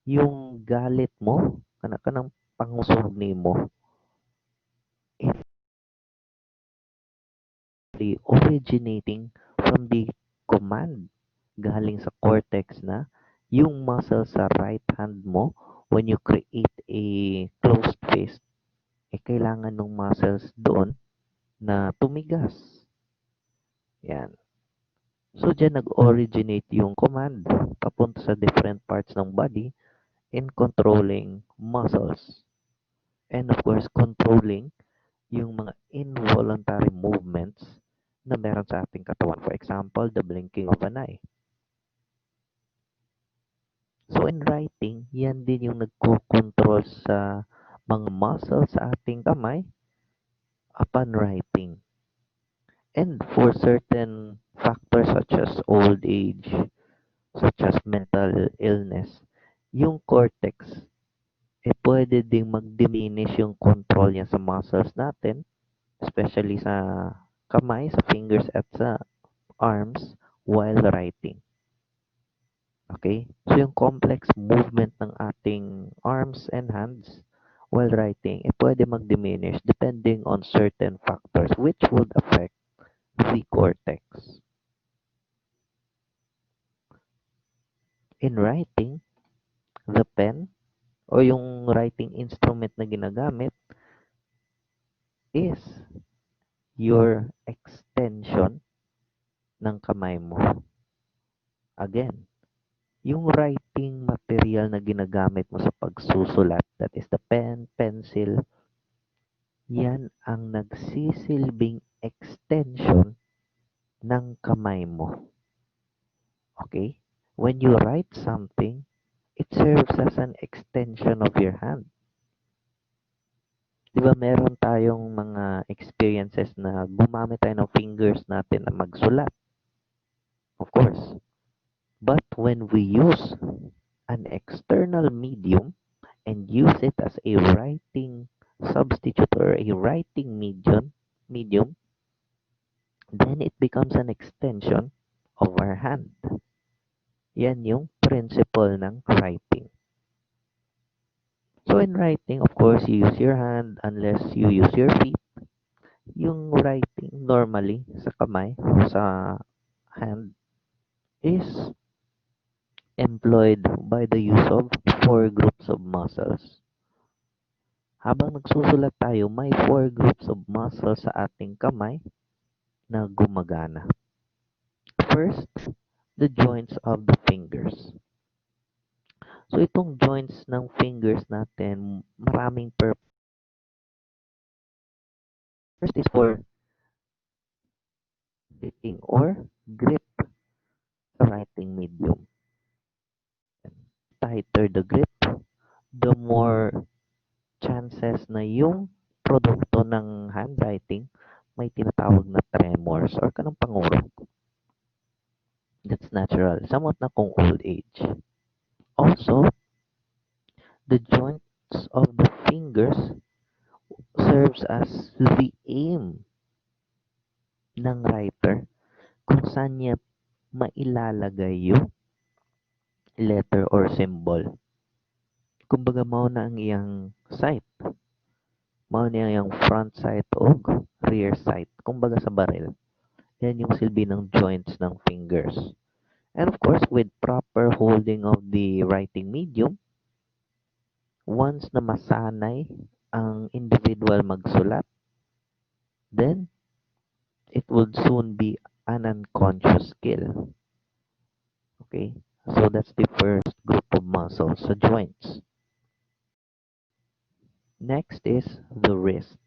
Yung galit mo, kanang pangusog ni mo, is originating from the command galing sa cortex na yung muscle sa right hand mo when you create a closed fist, kailangan ng muscles doon na tumigas. Yan. So, dyan nag-originate yung command papunta sa different parts ng body in controlling muscles. And of course, controlling yung mga involuntary movements na meron sa ating katawan. For example, the blinking of an eye. So, in writing, yan din yung nagko-control sa mga muscles sa ating kamay upon writing. And for certain factors such as old age, such as mental illness, yung cortex, pwede ding mag-diminish yung control niya sa muscles natin, especially sa kamay, sa fingers, at sa arms while writing. Okay? So, yung complex movement ng ating arms and hands while writing, pwede mag-diminish depending on certain factors which would affect the cortex. In writing, the pen o yung writing instrument na ginagamit is your extension ng kamay mo. Again, yung writing material na ginagamit mo sa pagsusulat, that is the pen, pencil, yan ang nagsisilbing extension ng kamay mo. Okay? When you write something, it serves as an extension of your hand. Di ba meron tayong mga experiences na gumamit tayo ng fingers natin na magsulat? Of course. But when we use an external medium and use it as a writing substitute or a writing medium, then it becomes an extension of our hand. Yan yung principle ng writing. So in writing, of course, you use your hand unless you use your feet. Yung writing normally sa kamay o sa hand is employed by the use of 4 groups of muscles. Habang nagsusulat tayo, may 4 groups of muscles sa ating kamay na gumagana. First, the joints of the fingers. So itong joints ng fingers natin, maraming purpose. First is for gripping or grip sa writing medium. Tighter the grip, the more chances na yung produkto ng handwriting, may tinatawag na tremors or kanang pangurong. That's natural. Somewhat na kung old age. Also, the joints of the fingers serves as the aim ng writer kung saan niya mailalagay yung letter or symbol. Kumbaga mao na ang iyang sight. Mao na ang front sight o rear sight. Kumbaga sa baril. Yan yung silbi ng joints ng fingers. And of course, with proper holding of the writing medium, once na masanay ang individual magsulat, then it would soon be an unconscious skill. Okay? So that's the first group of muscles, the joints. Next is the wrist.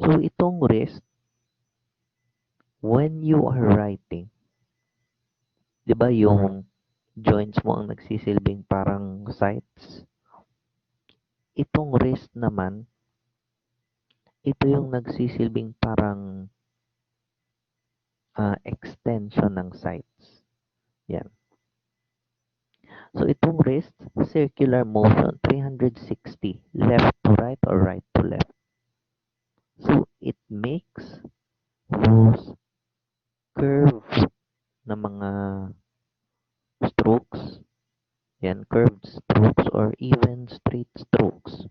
So itong wrist, when you are writing, 'di ba yung joints mo ang nagsisilbing parang sights? Itong wrist naman, ito yung nagsisilbing parang extension ng sights. Yan. So itong wrist, circular motion, 360, left to right or right to left. So it makes those curves na mga strokes, yan, curved strokes or even straight strokes.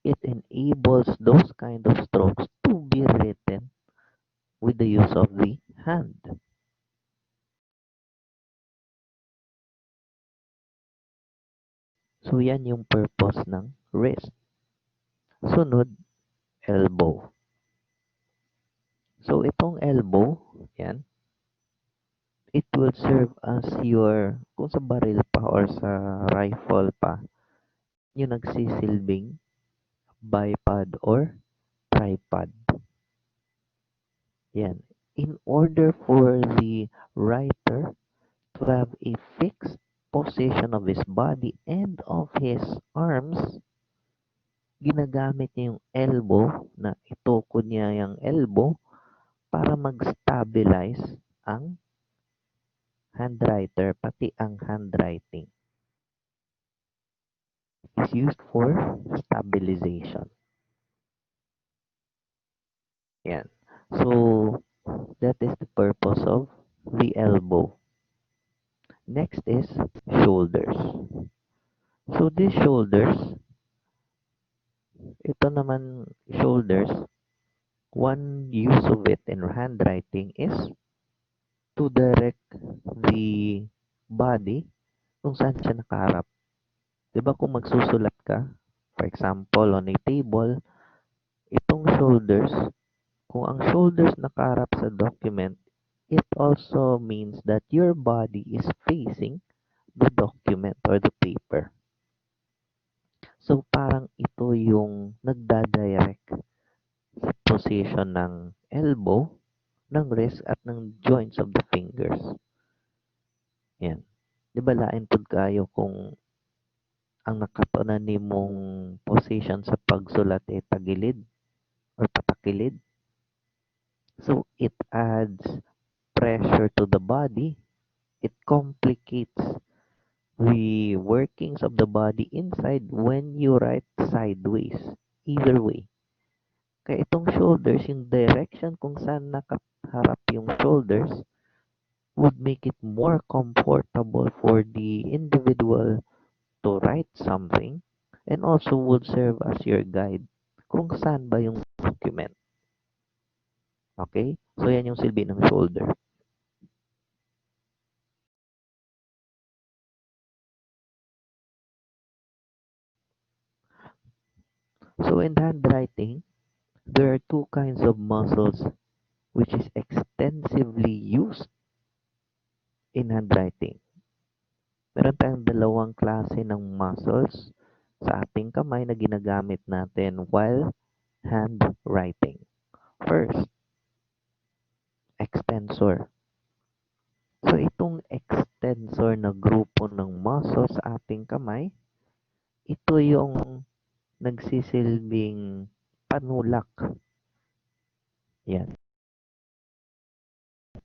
It enables those kind of strokes to be written with the use of the hand. So yan yung purpose ng wrist. Sunod, elbow. So itong elbow, yan, it will serve as your, kung sa baril pa or sa rifle pa, yung nagsisilbing bipod or tripod. Yan. In order for the writer to have a fixed position of his body and of his arms, ginagamit niya yung elbow na itukod niya yung elbow para mag-stabilize ang handwriter, pati ang handwriting. Is used for stabilization. Yan. So, that is the purpose of the elbow. Next is shoulders. So, these shoulders, ito naman shoulders, one use of it in handwriting is to direct the body kung saan siya nakaharap. Diba kung magsusulat ka, for example, on a table, itong shoulders, kung ang shoulders nakaharap sa document, it also means that your body is facing the document or the paper. So, parang ito yung nagdadirect sa position ng elbow, ng wrist, at ng joints of the fingers. Yan. Di ba lain pod kayo kung ang nakatanan nimong position sa pagsulat ay tagilid or patakilid? So, it adds pressure to the body. It complicates the workings of the body inside when you write sideways. Either way. Kaya itong shoulders, yung direction kung saan nakaharap yung shoulders, would make it more comfortable for the individual to write something and also would serve as your guide kung saan ba yung document. Okay? So, yan yung silbi ng shoulder. So, in handwriting, there are two kinds of muscles which is extensively used in handwriting. Meron tayong dalawang klase ng muscles sa ating kamay na ginagamit natin while handwriting. First, extensor. So, itong extensor na grupo ng muscles sa ating kamay, ito yung nagsisilbing panulak. Yan.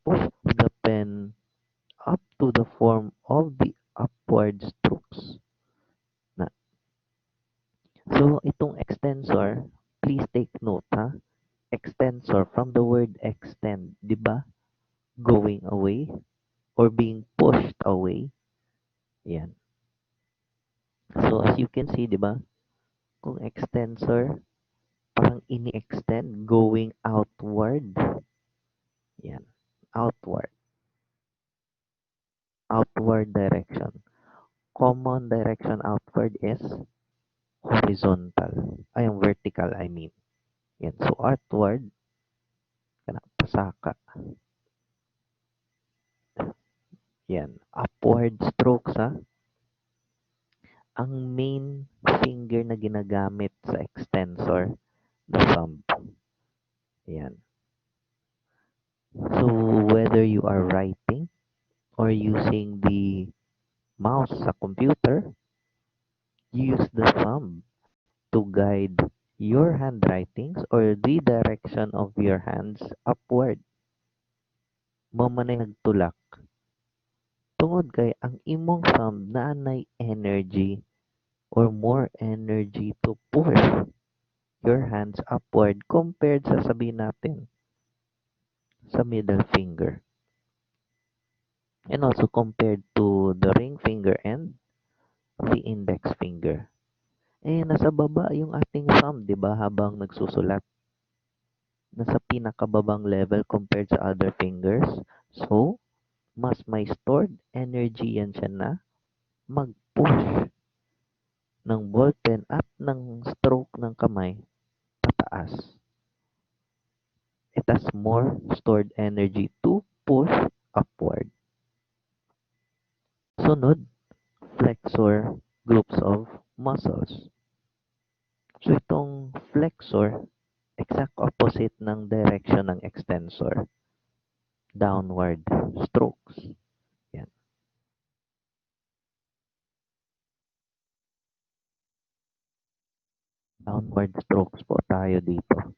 Push the pen up to the form of the upward strokes. Na. So, itong extensor, please take note ha. Extensor from the word extend, di ba? Going away or being pushed away. Yan. So, as you can see, di ba? Kung extensor, parang ini-extend, going outward. Yan. Outward. Outward direction. Common direction outward is horizontal. Ay, yung vertical, I mean. Yan. So, outward, kana, pasaka. Yan. Upward strokes, ha? Ang main finger na ginagamit sa extensor, the thumb. Yan. So, whether you are writing or using the mouse sa computer, use the thumb to guide your handwritings or the direction of your hands upward. Mamanay nagtulak. Tungod kay ang imong thumb naanay energy or more energy to push your hands upward compared sa sabihin natin sa middle finger. And also compared to the ring finger and the index finger. Eh, nasa baba yung ating thumb, di ba, habang nagsusulat. Nasa pinakababang level compared sa other fingers. So, mas may stored energy yan siya na mag-push ng ballpen at ng stroke ng kamay pataas. It has more stored energy to push upward. Sunod, flexor groups of muscles. So itong flexor, exact opposite ng direction ng extensor. Downward strokes. Yan. Downward strokes po tayo dito.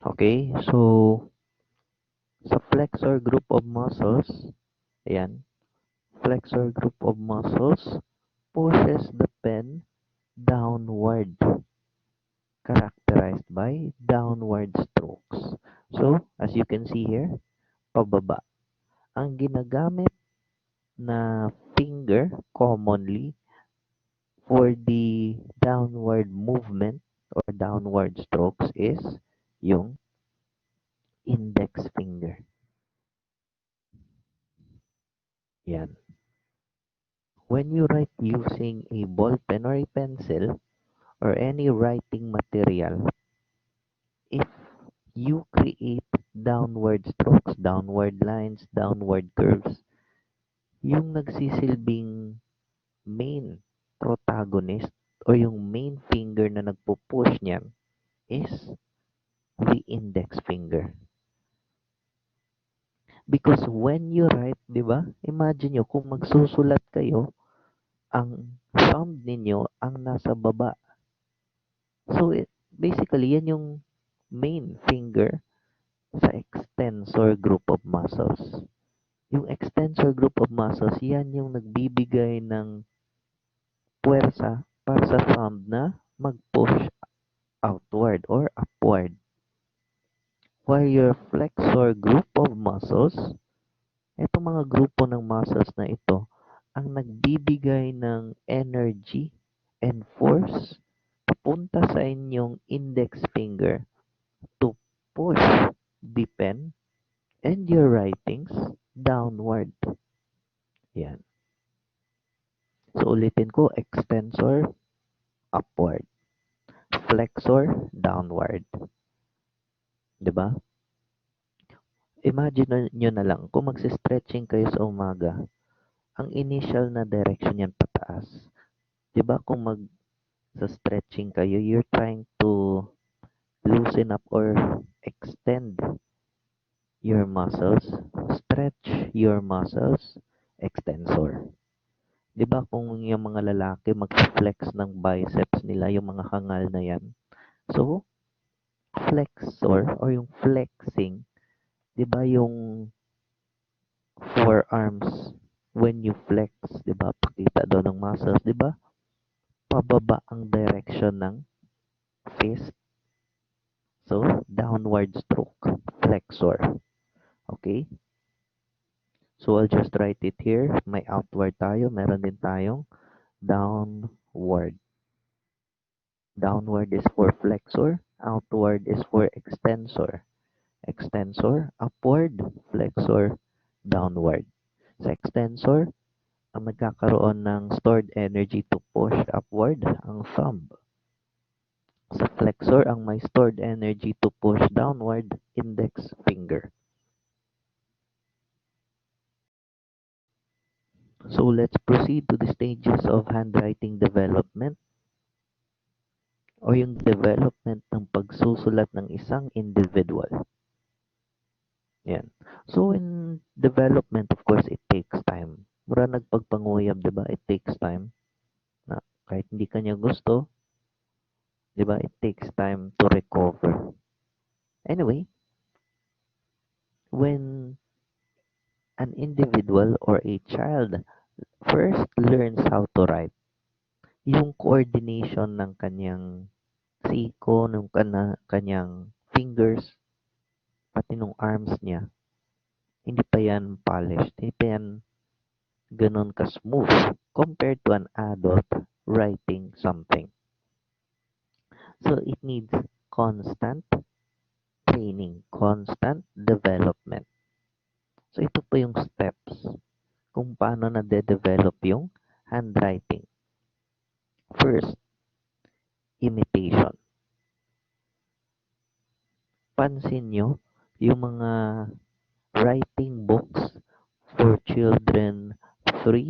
Okay, so sa flexor group of muscles, ayan, flexor group of muscles pushes the pen downward, characterized by downward strokes. So, as you can see here, pababa. Ang ginagamit na finger commonly for the downward movement or downward strokes is yung index finger. Yan. When you write using a ball pen or a pencil or any writing material, if you create downward strokes, downward lines, downward curves, yung nagsisilbing main protagonist o yung main finger na nagpo-push niyan is the index finger. Because when you write, di ba, imagine nyo kung magsusulat kayo, ang thumb ninyo ang nasa baba. So, basically, yan yung main finger sa extensor group of muscles. Yung extensor group of muscles, yan yung nagbibigay ng puwersa para sa thumb na mag-push outward or upward. While your flexor group of muscles, itong mga grupo ng muscles na ito, ang nagbibigay ng energy and force papunta sa inyong index finger to push the pen and your writings downward. Yan. So, ulitin ko, extensor, upward. Flexor, downward. 'Di ba? Imagine nyo na lang, kung magsi-stretching kayo sa umaga, ang initial na direction yan pataas. 'Di ba? Kung sa stretching kayo, you're trying to loosen up or extend your muscles, stretch your muscles, extensor. 'Di ba kung yung mga lalaki mag-flex ng biceps nila, yung mga hangal na yan. So, flexor or yung flexing, 'di ba yung forearms when you flex, 'di ba? Pakita daw ng muscles, 'di ba? Pababa ang direction ng fist. So, downward stroke, flexor. Okay? So, I'll just write it here. May outward tayo. Meron din tayong downward. Downward is for flexor. Outward is for extensor. Extensor, upward. Flexor, downward. Sa extensor, ang nagkakaroon ng stored energy to push upward, ang thumb. Sa flexor, ang may stored energy to push downward, index finger. So let's proceed to the stages of handwriting development o yung development ng pagsusulat ng isang individual. Yan. So in development, of course, it takes time. Mura nagpagpanguyab, di ba? It takes time. Na kahit hindi kanya gusto, di ba? It takes time to recover. Anyway, when an individual or a child first learns how to write, yung coordination ng kanyang siko, ng kanyang fingers, pati nung arms niya, hindi pa yan polished, hindi pa yan ganun ka-smooth compared to an adult writing something. So, it needs constant training, constant development. So, ito po yung steps kung paano na-develop yung handwriting. First, imitation. Pansin nyo, yung mga writing books for children 3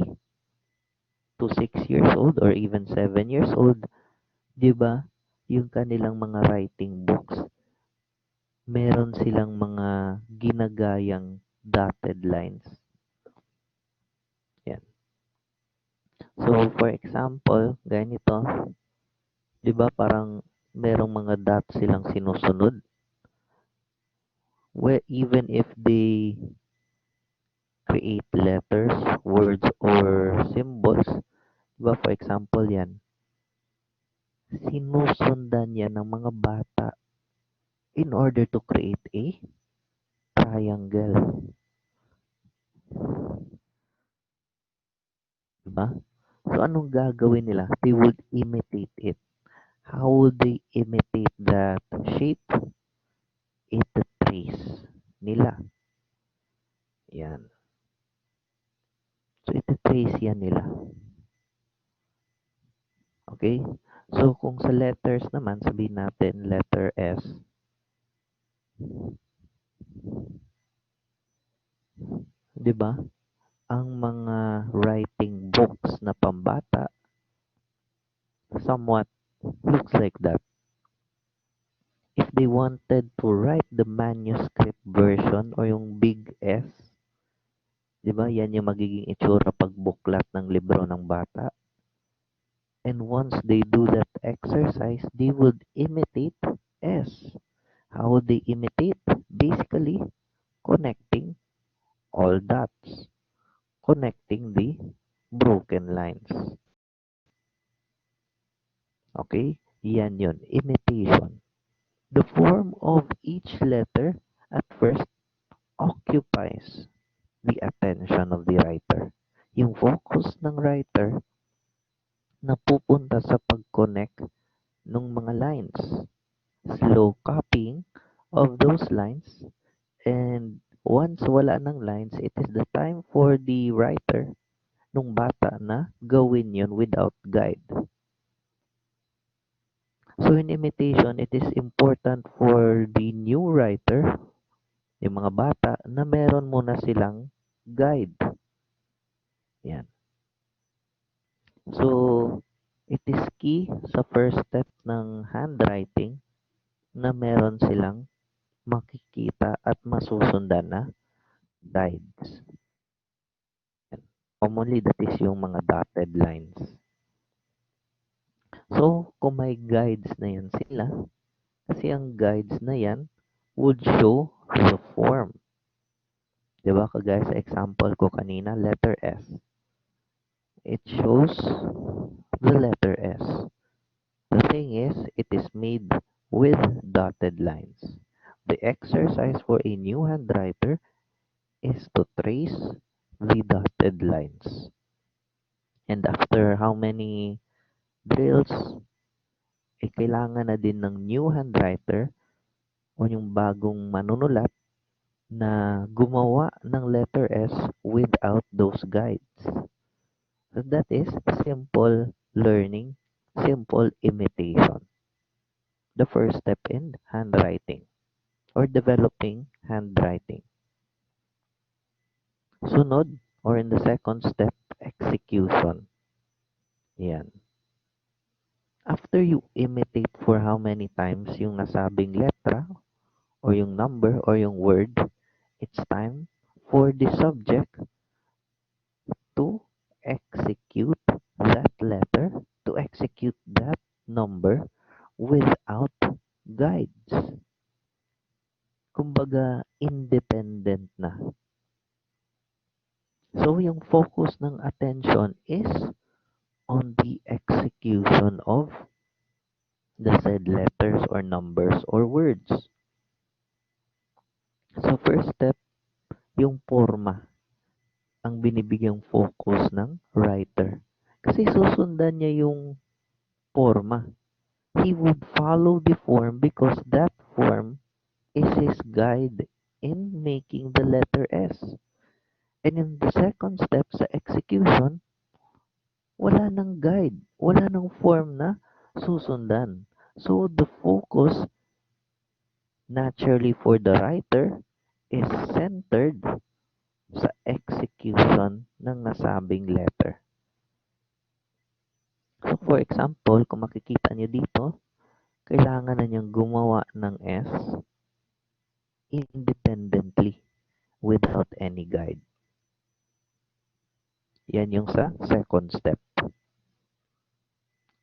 to 6 years old or even 7 years old, 'di ba? Yung kanilang mga writing books, meron silang mga ginagayang dotted lines. Yan. So, for example, ganito, 'di ba parang merong mga dots silang sinusunod. Where even if they create letters, words, or symbols, 'di ba for example yan, sinusundan yan ng mga bata in order to create a triangle. Diba? So, anong gagawin nila? They would imitate it. How would they imitate that shape? Ito trace nila. Yan. So, ito trace yan nila. Okay? So, kung sa letters naman, sabihin natin letter S. Diba? Ang mga writing books na pambata somewhat looks like that. If they wanted to write the manuscript version or yung big S, di ba, yan yung magiging itsura pag buklat ng libro ng bata. And once they do that exercise, they would imitate S. How would they imitate? Basically, connecting all dots, connecting the broken lines. Okay? Yan yun, imitation. The form of each letter at first occupies the attention of the writer. Yung focus ng writer na pupunta sa pag-connect ng mga lines. Slow copying of those lines, and once wala ng lines, it is the time for the writer nung bata na gawin yun without guide. So in imitation, it is important for the new writer, yung mga bata, na meron muna silang guide. Yan. So, It is key sa first step ng handwriting na meron silang makikita at masusundan na guides. Commonly, that is yung mga dotted lines. So, kung may guides na yan sila, kasi ang guides na yan would show the form. Diba? Kagaya sa example ko kanina, letter S. It shows the letter S. The thing is, it is made with dotted lines. The exercise for a new handwriter is to trace the dotted lines. And after how many drills, kailangan na din ng new handwriter o yung bagong manunulat na gumawa ng letter S without those guides. So that is simple learning, simple imitation. The first step in handwriting or developing handwriting. Sunod, or in the second step, execution. Yan. After you imitate for how many times yung nasabing letra or yung number or yung word, it's time for the subject to execute that letter, to execute that number without guides. Kumbaga, independent na. So, yung focus ng attention is on the execution of the said letters or numbers or words. So, first step, yung forma ang binibigyang focus ng writer. Kasi susundan niya yung forma. He would follow the form because that form is his guide in making the letter S. And in the second step sa execution, wala nang guide, wala nang form na susundan. So the focus naturally for the writer is centered sa execution ng nasabing letter. So for example, kung makikita niyo dito, kailangan na niyang gumawa ng S independently without any guide. Yan yung sa second step.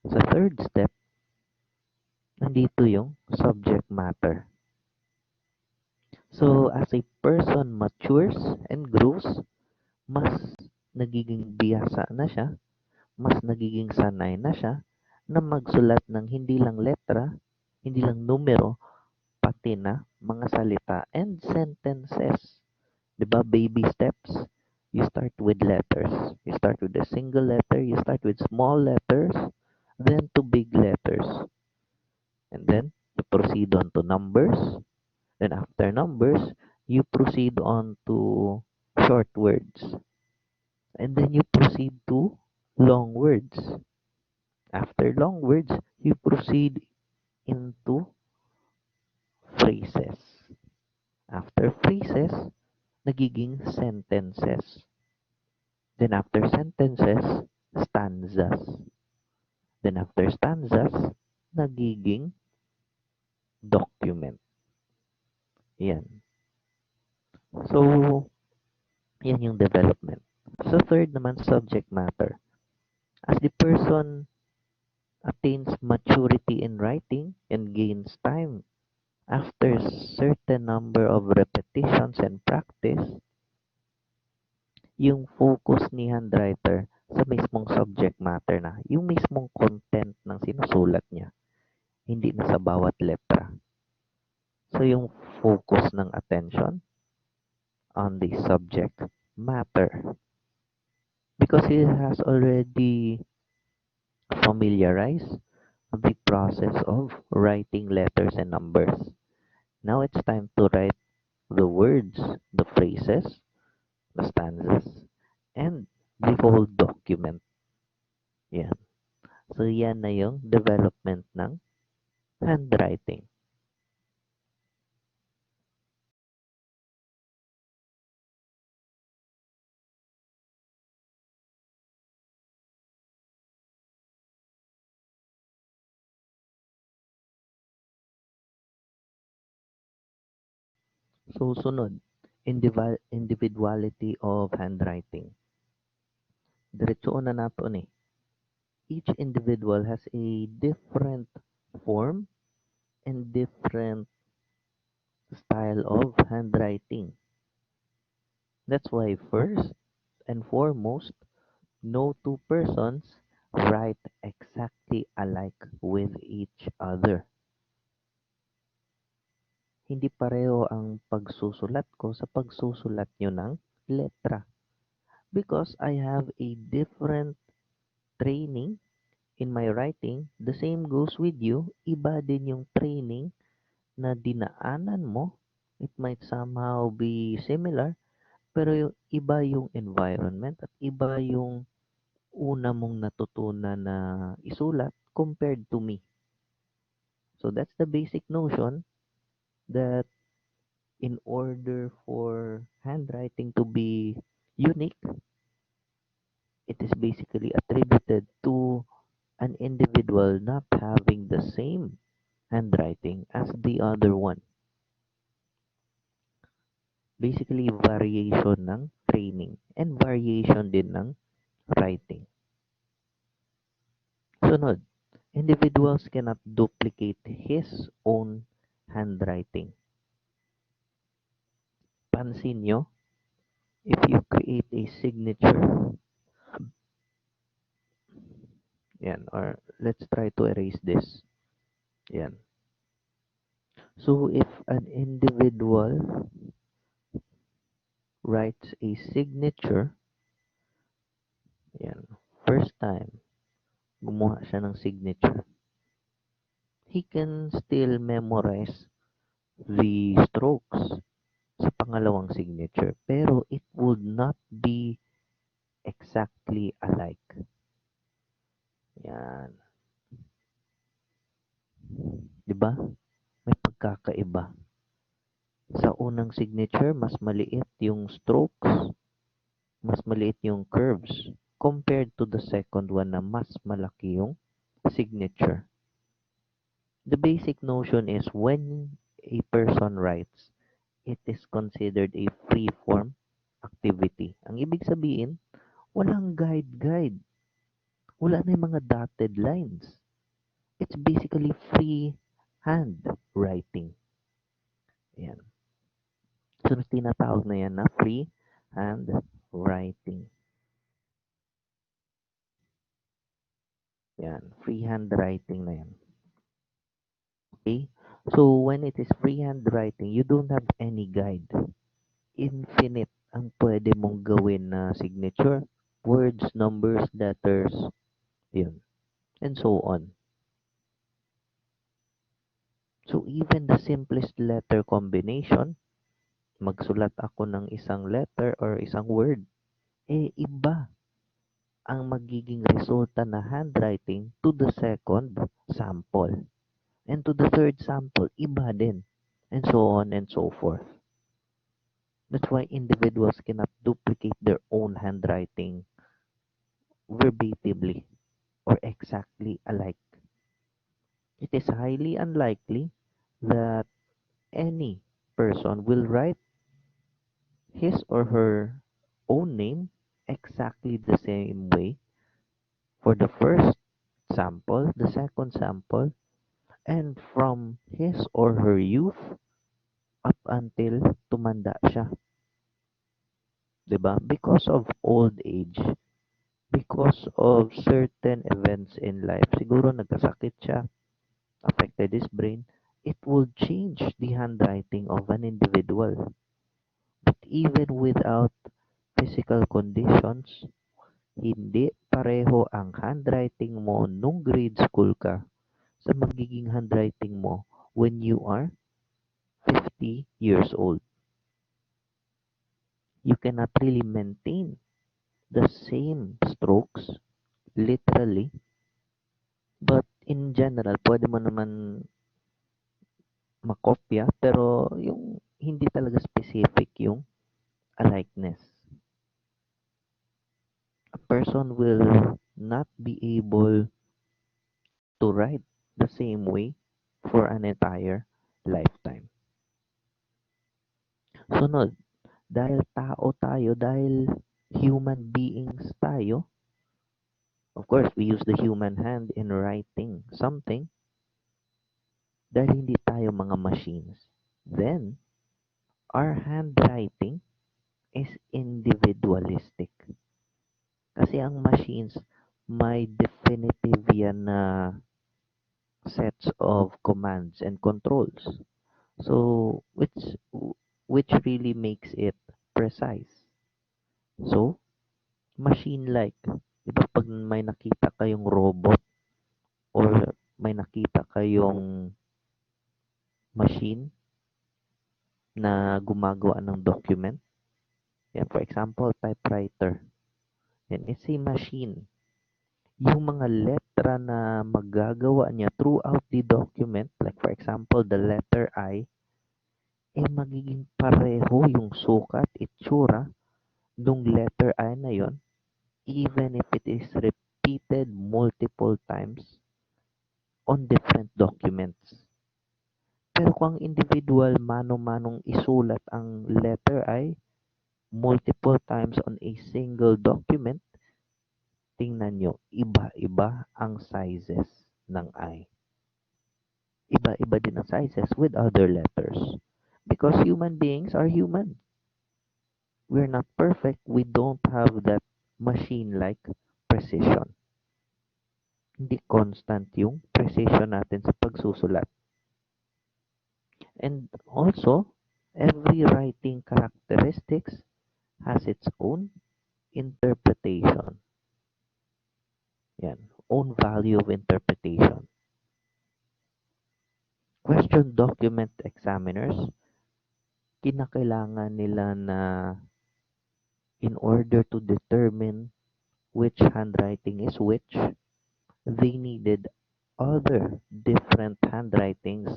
Sa third step, nandito yung subject matter. So, as a person matures and grows, mas nagiging biyasa na siya, mas nagiging sanay na siya na magsulat ng hindi lang letra, hindi lang numero, pati na mga salita and sentences. Diba, baby steps? You start with letters. You start with a single letter, you start with small letters, then to big letters. And then, you proceed on to numbers. Then after numbers, you proceed on to short words. And then you proceed to long words. After long words, you proceed into phrases. After phrases, nagiging sentences. Then after sentences, stanzas. Then after stanzas, nagiging document. Yan. So, yan yung development. So third naman, subject matter. As the person attains maturity in writing and gains time after certain number of repetitions and practice, yung focus ni handwriter sa mismong subject matter na, yung mismong content ng sinusulat niya, hindi na sa bawat letra. So yung focus ng attention on the subject matter. Because he has already familiarized the process of writing letters and numbers. Now it's time to write the words, the phrases, the stanzas, and the whole document. Yan. So yan na yung development ng handwriting. So, sunod, individuality of handwriting. Diretsoon na nato ni. Each individual has a different form and different style of handwriting. That's why first and foremost, no two persons write exactly alike with each other. Hindi pareho ang pagsusulat ko sa pagsusulat nyo ng letra. Because I have a different training in my writing, the same goes with you. Iba din yung training na dinaanan mo. It might somehow be similar, pero yung iba yung environment at iba yung una mong natutunan na isulat compared to me. So that's the basic notion that in order for handwriting to be unique, it is basically attributed to an individual not having the same handwriting as the other one. Basically, variation ng training and variation din ng writing. Sunod, individuals cannot duplicate his own handwriting. Pansin nyo, if you create a signature, yan, or let's try to erase this. Yan. So if an individual writes a signature, yan, first time, gumawa siya ng signature, he can still memorize the strokes sa pangalawang signature, pero it would not be exactly alike. Yan. 'Di ba? May pagkakaiba. Sa unang signature, mas maliit yung strokes, mas maliit yung curves compared to the second one na mas malaki yung signature. The basic notion is when a person writes, it is considered a free form activity. Ang ibig sabihin, walang guide-guide. Wala na yung mga dotted lines. It's basically free hand writing. Yan. So, tinatawag na yan na free hand writing. Yan. Free hand writing na yan. Okay? So, when it is free hand writing, you don't have any guide. Infinite ang pwede mong gawin na signature. Words, numbers, letters, yun. And so on. So, even the simplest letter combination, magsulat ako ng isang letter or isang word, iba ang magiging resulta na handwriting to the second sample. And to the third sample, iba din. And so on and so forth. That's why individuals cannot duplicate their own handwriting verbatimly or exactly alike. It is highly unlikely that any person will write his or her own name exactly the same way for the first sample, the second sample, and from his or her youth up until tumanda siya. 'Di ba? Because of old age, because of certain events in life, siguro nagkasakit siya, affected his brain, it will change the handwriting of an individual. But even without physical conditions, hindi pareho ang handwriting mo nung grade school ka sa magiging handwriting mo when you are 50 years old. You cannot really maintain the same strokes literally, but in general, pwede mo naman makopya, pero yung hindi talaga specific yung alikeness. A person will not be able to write the same way for an entire lifetime. Sunod, dahil tao tayo, dahil human beings tayo, of course, we use the human hand in writing something dahil hindi tayo mga machines. Then, our handwriting is individualistic. Kasi ang machines, may definitive yan na sets of commands and controls. So, which really makes it precise. So, machine-like. Diba pag may nakita kayong robot or may nakita kayong machine na gumagawa ng document, yan, for example, typewriter, yan is a machine. Yung mga letra na magagawa niya throughout the document, like for example, the letter I, eh magiging pareho yung sukat, itsura, nung letter I na yon, even if it is repeated multiple times on different documents. Pero kung ang individual mano-manong isulat ang letter I multiple times on a single document, tingnan nyo, iba-iba ang sizes ng I. Iba-iba din ang sizes with other letters. Because human beings are human. We're not perfect. We don't have that machine-like precision. Hindi constant yung precision natin sa pagsusulat. And also, every writing characteristics has its own interpretation. Yan, own value of interpretation. Question document examiners, kinakailangan nila na in order to determine which handwriting is which, they needed other different handwritings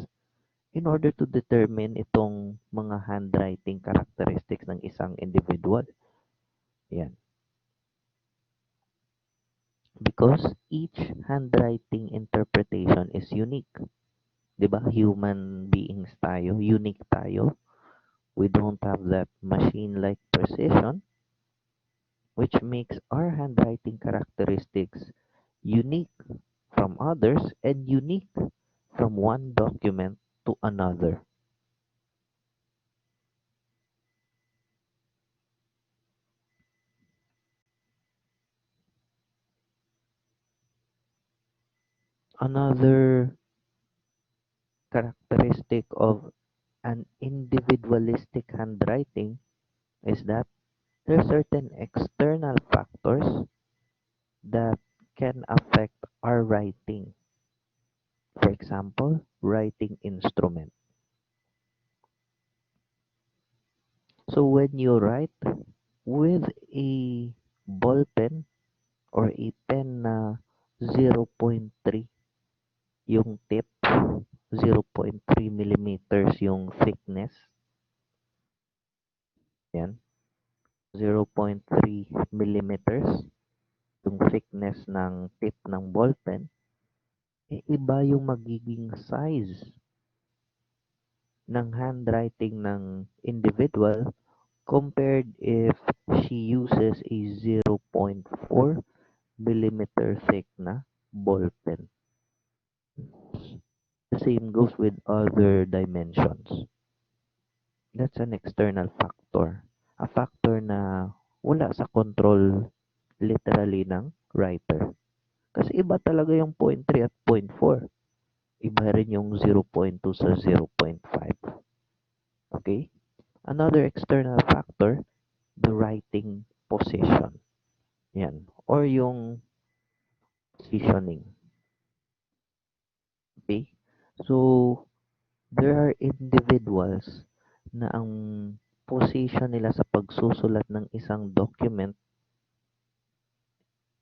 in order to determine itong mga handwriting characteristics ng isang individual. Yan. Because each handwriting interpretation is unique. 'Di ba? Human beings tayo, unique tayo. We don't have that machine-like precision, which makes our handwriting characteristics unique from others and unique from one document to another. Another characteristic of an individualistic handwriting is that there are certain external factors that can affect our writing. For example, writing instrument. So when you write with a ball pen or a pen na 0.3 yung tip, 0.3 millimeters yung thickness, yan, 0.3 millimeters yung thickness ng tip ng ball pen, eh, iba yung magiging size ng handwriting ng individual compared if she uses a 0.4 millimeter thick na ball pen. The same goes with other dimensions. That's an external factor. A factor na wala sa control literally ng writer. Kasi iba talaga yung 0.3 at 0.4. Iba rin yung 0.2 sa 0.5. Okay? Another external factor, the writing position. Yan. Or yung positioning. Okay? So, there are individuals na ang position nila sa pagsusulat ng isang document,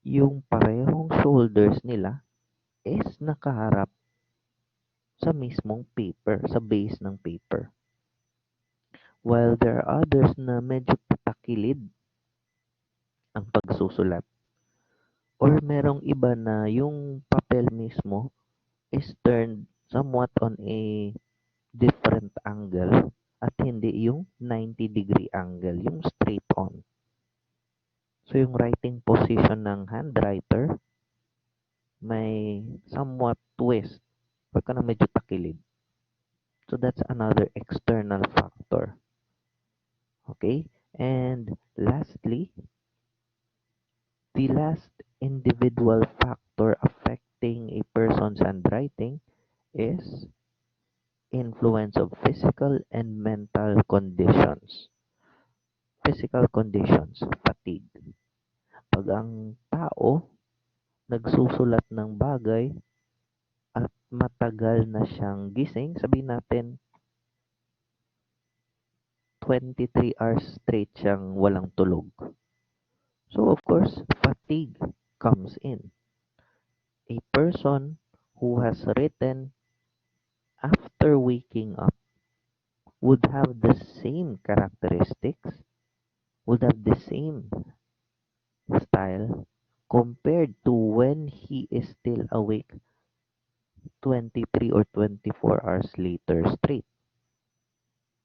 yung parehong shoulders nila is nakaharap sa mismong paper, sa base ng paper. While there are others na medyo patakilid ang pagsusulat. Or merong iba na yung papel mismo is turned somewhat on a different angle at hindi yung 90-degree angle, yung straight on. So, yung writing position ng handwriter may somewhat twist, pagka na medyo takilid. So, that's another external factor. Okay? And lastly, the last individual factor affecting a person's handwriting is influence of physical and mental conditions. Physical conditions, fatigue. Pag ang tao nagsusulat ng bagay at matagal na siyang gising, sabihin natin 23 hours straight siyang walang tulog. So of course, fatigue comes in. A person who has written after waking up would have the same characteristics, would have the same style compared to when he is still awake 23 or 24 hours later straight.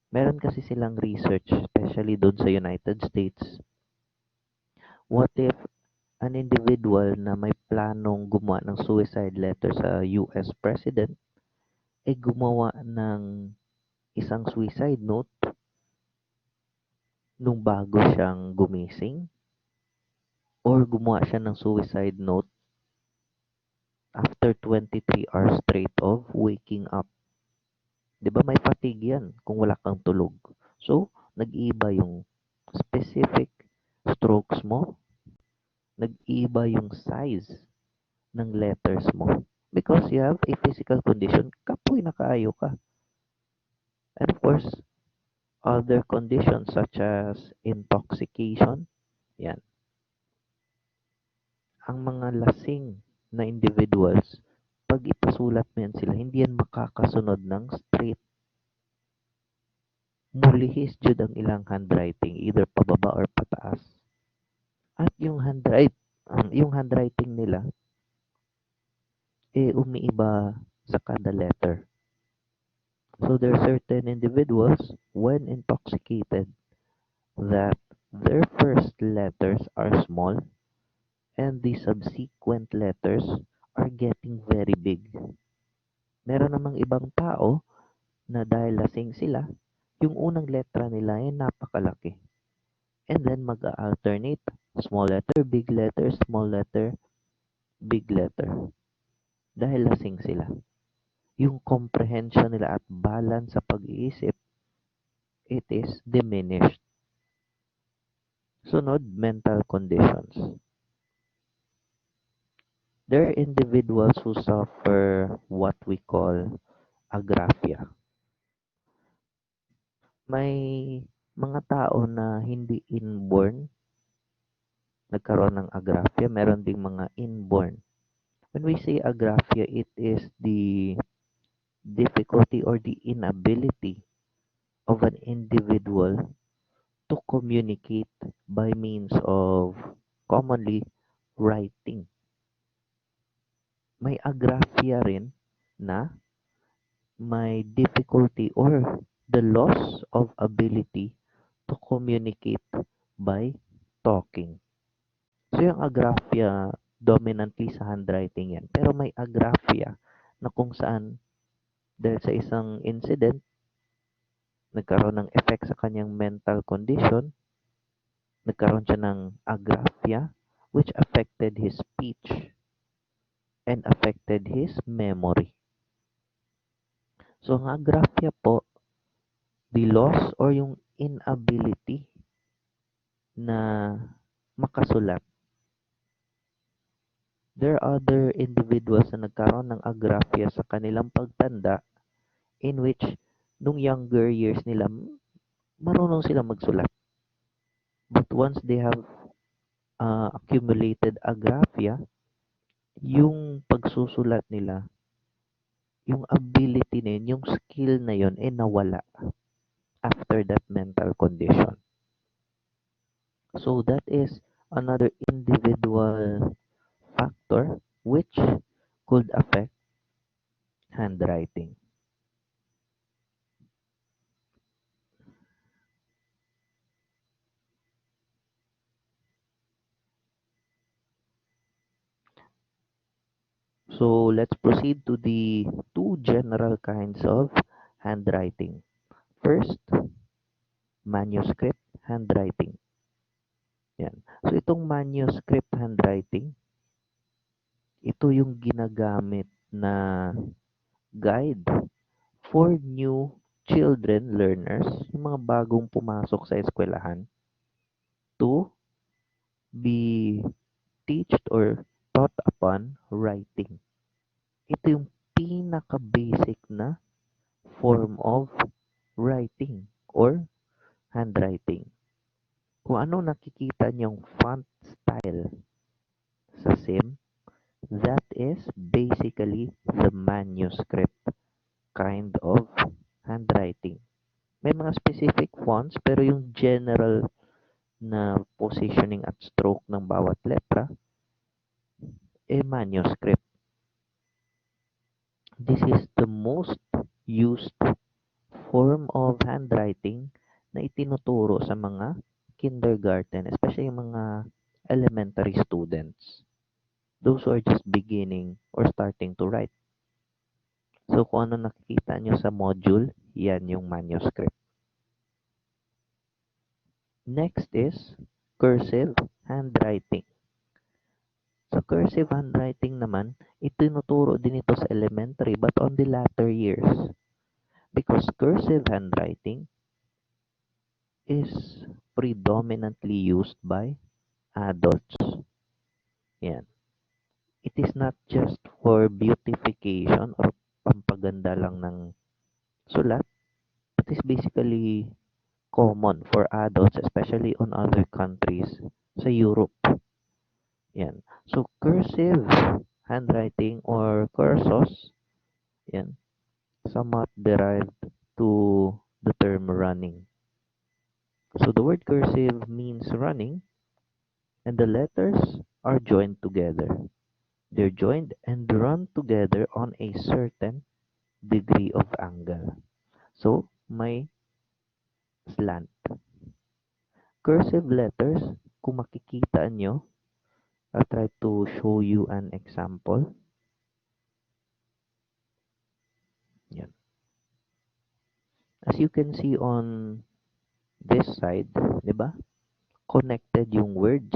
Meron kasi silang research, especially doon sa United States. What if an individual na may planong gumawa ng suicide letter sa US President, ay gumawa ng isang suicide note nung bago siyang gumising, or gumawa siya ng suicide note after 23 hours straight of waking up. 'Di ba may fatigue 'yan kung wala kang tulog. So, nag-iiba yung specific strokes mo, nag-iiba yung size ng letters mo because you have a physical condition, kapoy na kaayo ka. And of course, other conditions such as intoxication, yan. Ang mga lasing na individuals, pag ipasulat mo yan sila, hindi yan makakasunod ng straight. Mulihis jud ang ilang handwriting, either pababa or pataas. At yung handwriting nila, umiiba sa kada letter. So there are certain individuals, when intoxicated, that their first letters are small and the subsequent letters are getting very big. Meron namang ibang tao na dahil lasing sila, yung unang letra nila ay napakalaki. And then mag-alternate, small letter, small letter, big letter. Dahil lasing sila. Yung comprehension nila at balance sa pag-iisip, it is diminished. Sunod, mental conditions. There are individuals who suffer what we call agraphia. May mga tao na hindi inborn nagkaroon ng agraphia, meron ding mga inborn. When we say agraphia, it is the difficulty or the inability of an individual to communicate by means of commonly writing. May agraphia rin na may difficulty or the loss of ability to communicate by talking. So yung agraphia, dominantly sa handwriting yan. Pero may agraphia na kung saan dahil sa isang incident, nagkaroon ng effect sa kanyang mental condition, nagkaroon siya ng agraphia which affected his speech and affected his memory. So ang agraphia po, the loss or yung inability na makasulat. There are other individuals na nagkaroon ng agraphia sa kanilang pagtanda in which nung younger years nila, marunong sila magsulat. But once they have accumulated agraphia, yung pagsusulat nila, yung ability na yun, yung skill na yun, nawala after that mental condition. So that is another individual factor which could affect handwriting. So let's proceed to the two general kinds of handwriting. First, manuscript handwriting. Yan. So itong manuscript handwriting, ito yung ginagamit na guide for new children learners, yung mga bagong pumasok sa eskwelahan, to be taught or taught upon writing. Ito yung pinaka-basic na form of writing or handwriting. Kung ano nakikita niyong font style sa SIM, that is basically the manuscript kind of handwriting. May mga specific fonts pero yung general na positioning at stroke ng bawat letra, manuscript. This is the most used form of handwriting na itinuturo sa mga kindergarten, especially yung mga elementary students. Those who are just beginning or starting to write. So kung ano nakikita nyo sa module, yan yung manuscript. Next is cursive handwriting. Sa cursive handwriting naman, itinuturo din ito sa elementary but on the latter years. Because cursive handwriting is predominantly used by adults. Yan. It is not just for beautification or pampaganda lang ng sulat. It is basically common for adults, especially on other countries sa Europe. Yan. So, cursive handwriting or cursos, yan, somewhat derived to the term running. So, the word cursive means running, and the letters are joined together. They're joined and run together on a certain degree of angle. So, may slant. Cursive letters, kung makikita nyo, I'll try to show you an example. Yan. As you can see on this side, di ba? Connected yung words.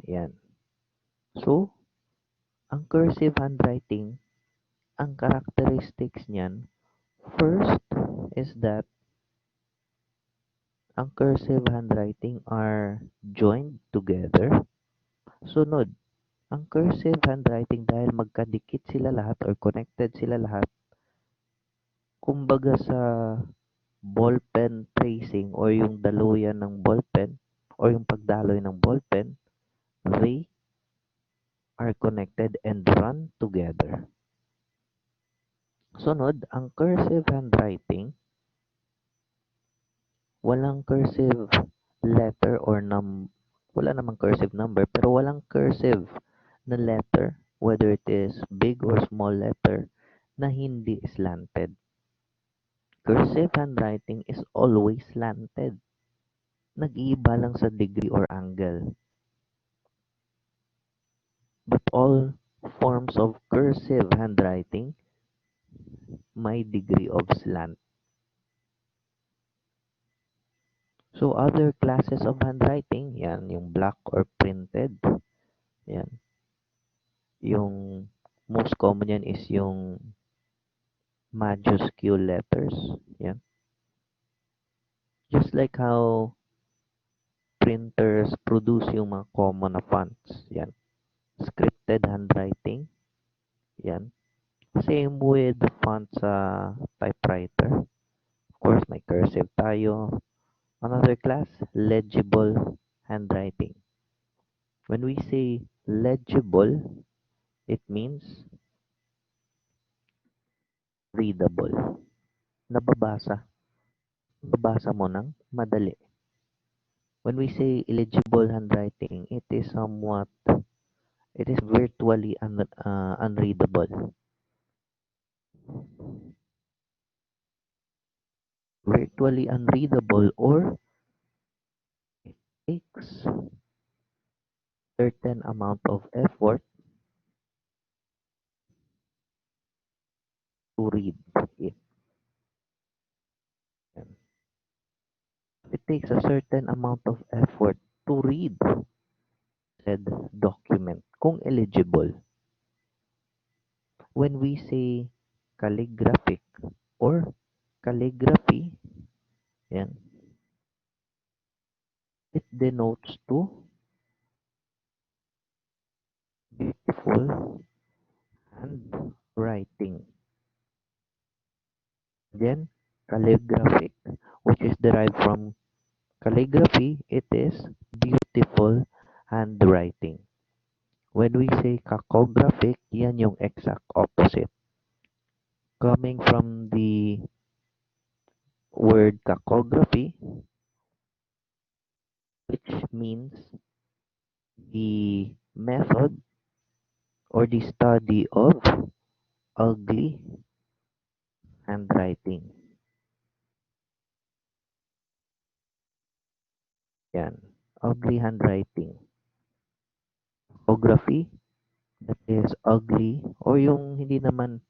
Yan. So, ang cursive handwriting, ang characteristics niyan, first is that ang cursive handwriting are joined together. Sunod, ang cursive handwriting dahil magkadikit sila lahat or connected sila lahat, kumbaga sa ballpen tracing or yung daluyan ng ballpen or yung pagdaloy ng ballpen, they are connected and run together. Sunod, ang cursive handwriting, walang cursive letter or wala namang cursive number, pero walang cursive na letter, whether it is big or small letter, na hindi slanted. Cursive handwriting is always slanted. Nag-iiba lang sa degree or angle. But all forms of cursive handwriting may degree of slant. So other classes of handwriting, yan, yung black or printed. Yan. Yung most common yan is yung majuscule letters. Yan. Just like how printers produce yung mga common na fonts. Yan. Scripted handwriting. Yan. Same with the font sa typewriter. Of course, may cursive tayo. Another class, legible handwriting. When we say legible, it means readable. Nababasa. Babasa mo ng madali. When we say illegible handwriting, it is virtually unreadable. Virtually unreadable, or it takes certain amount of effort to read it. It takes a certain amount of effort to read said document kung eligible. When we say calligraphic or calligraphy, yan, it denotes to beautiful handwriting. Then calligraphic, which is derived from calligraphy, it is beautiful handwriting. When we say cacographic, yan yung exact opposite. Coming from the word cacography, which means the method or the study of ugly handwriting. Yan, ugly handwriting. Cacography, that is ugly or yung hindi naman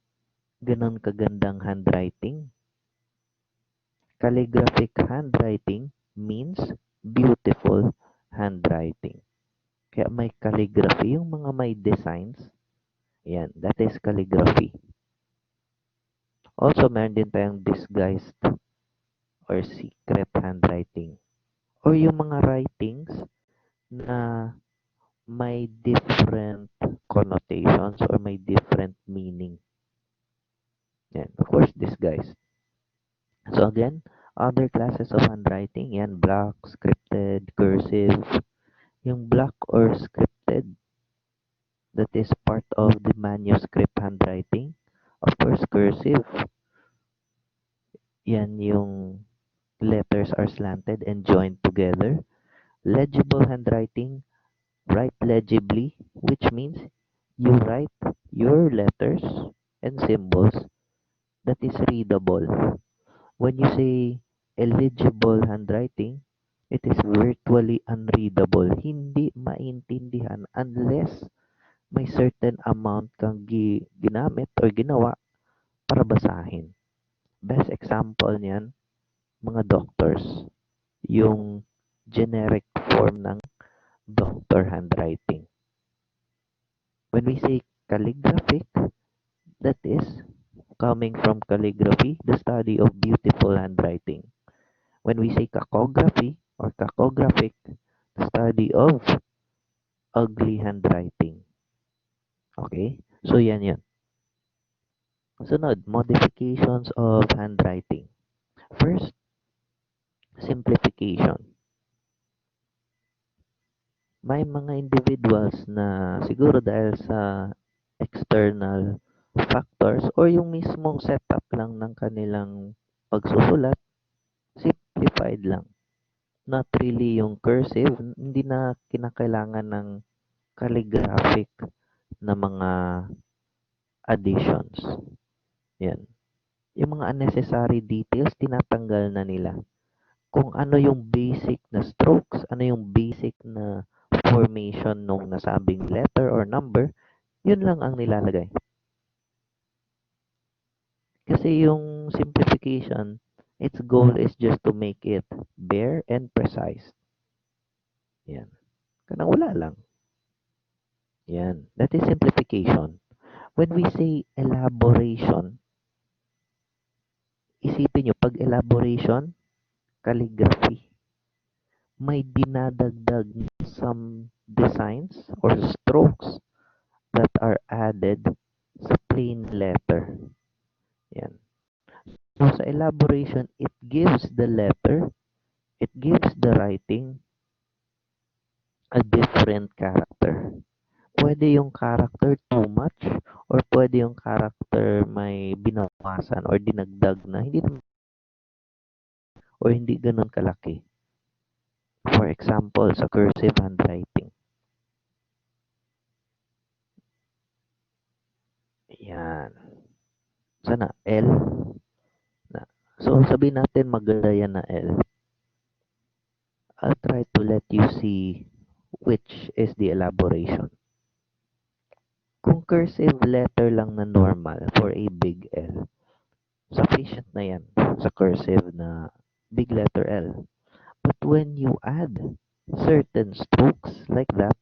ganun kagandang handwriting. Calligraphic handwriting means beautiful handwriting. Kaya may calligraphy, yung mga may designs. Yan, that is calligraphy. Also, meron din tayong disguised or secret handwriting. Or yung mga writings na may different connotations or may different meaning. Yan, of course, disguised. So again, other classes of handwriting, yan, block, scripted, cursive. Yung block or scripted, that is part of the manuscript handwriting. Of course, cursive, yan yung letters are slanted and joined together. Legible handwriting, write legibly, which means you write your letters and symbols that is readable. When you say illegible handwriting, it is virtually unreadable. Hindi maintindihan unless may certain amount kang ginamit or ginawa para basahin. Best example niyan, mga doctors. Yung generic form ng doctor handwriting. When we say calligraphic, that is coming from calligraphy, the study of beautiful handwriting. When we say cacography or cacographic, the study of ugly handwriting. Okay? So, yan yan. Sunod, modifications of handwriting. First, simplification. May mga individuals na siguro dahil sa external factors or yung mismong setup lang ng kanilang pagsusulat, simplified lang. Not really yung cursive, hindi na kinakailangan ng calligraphic na mga additions. Yan. Yung mga unnecessary details, tinatanggal na nila. Kung ano yung basic na strokes, ano yung basic na formation nung nasabing letter or number, yun lang ang nilalagay. Kasi yung simplification, its goal is just to make it bare and precise. Yan. Kanang wala lang. Yan. That is simplification. When we say elaboration, isipin nyo, pag elaboration, calligraphy, may dinadagdag some designs or strokes that are added sa plain letter. Yan. So, sa elaboration, it gives the letter, it gives the writing a different character. Pwede yung character too much or pwede yung character may binawasan or dinagdag na hindi or hindi ganun kalaki. For example, sa cursive handwriting. Yan. Sana L. Na. So, sabihin natin maganda yan na L. I'll try to let you see which is the elaboration. Kung cursive letter lang na normal for a big L, Sufficient na yan sa cursive na big letter L. But when you add certain strokes like that,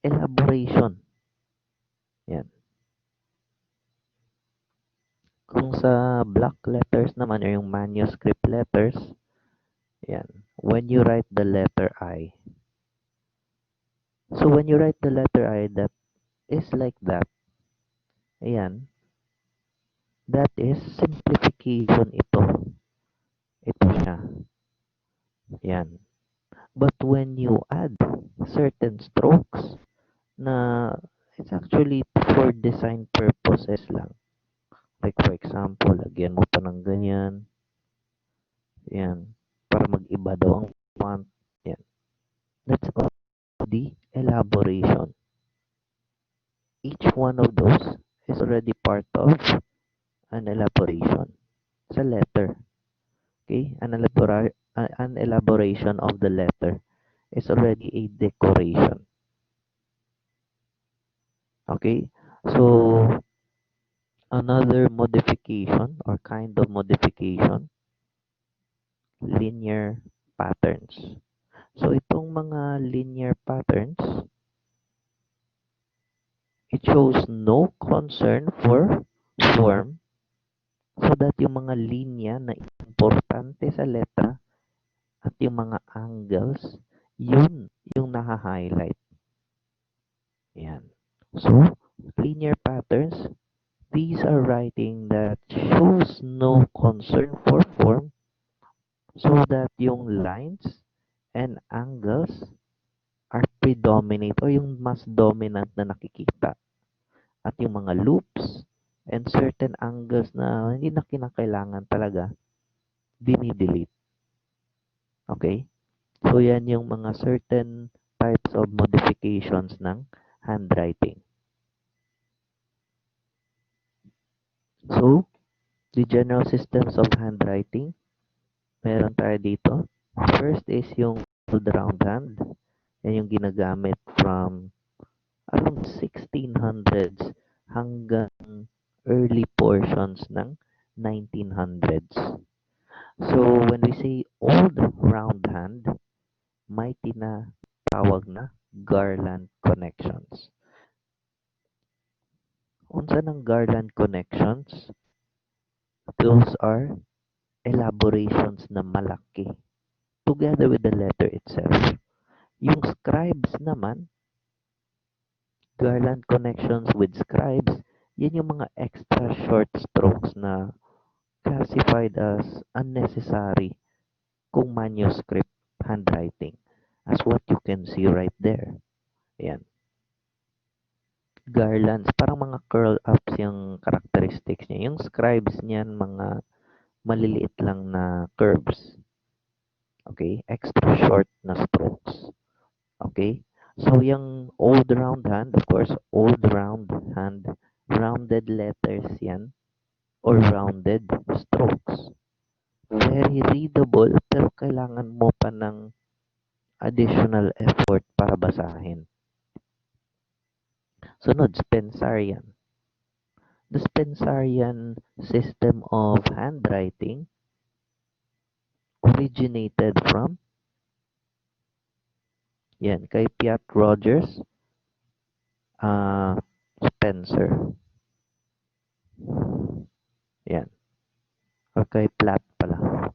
elaboration. Yan. Kung sa block letters naman or yung manuscript letters, yan. When you write the letter I. So when you write the letter I that is like that, ayan, that is simplification ito. Ito siya. Yan. But when you add certain strokes na it's actually for design purposes lang. Like for example, lagyan mo pa ng ganyan. Yan. Para mag-iba daw ang font. Yan. That's all the elaboration. Each one of those is already part of an elaboration. Sa letter. Okay? An elaboration of the letter is already a decoration. Okay? So, another modification or kind of modification, linear patterns. So, itong mga linear patterns, it shows no concern for form so that yung mga linya na importante sa letra at yung mga angles, yun yung naka-highlight. Yan. So, linear patterns, these are writing that shows no concern for form so that yung lines and angles are predominate o yung mas dominant na nakikita. At yung mga loops and certain angles na hindi na kinakailangan talaga, dinidelete. Okay? So, yan yung mga certain types of modifications ng handwriting. So, the general systems of handwriting, meron tayo dito. First is yung old round hand. Yan yung ginagamit from around 1600s hanggang early portions ng 1900s. So, when we say old round hand, may tinatawag na garland connections. Unsa ng garland connections? Those are elaborations na malaki together with the letter itself. Yung scribes naman, garland connections with scribes, yan yung mga extra short strokes na classified as unnecessary kung manuscript handwriting, as what you can see right there. Ayan. Garlands, parang mga curl ups yung characteristics niya. Yung scribes niyan, mga maliliit lang na curves. Okay? Extra short na strokes. Okay? So, yung old round hand, of course, old round hand, rounded letters yan, or rounded strokes. Very readable, pero kailangan mo pa ng additional effort para basahin. Sunod, Spencerian. The Spencerian system of handwriting originated from yan, kay Piet Rogers Spencer. Yan. O kay Platt pala.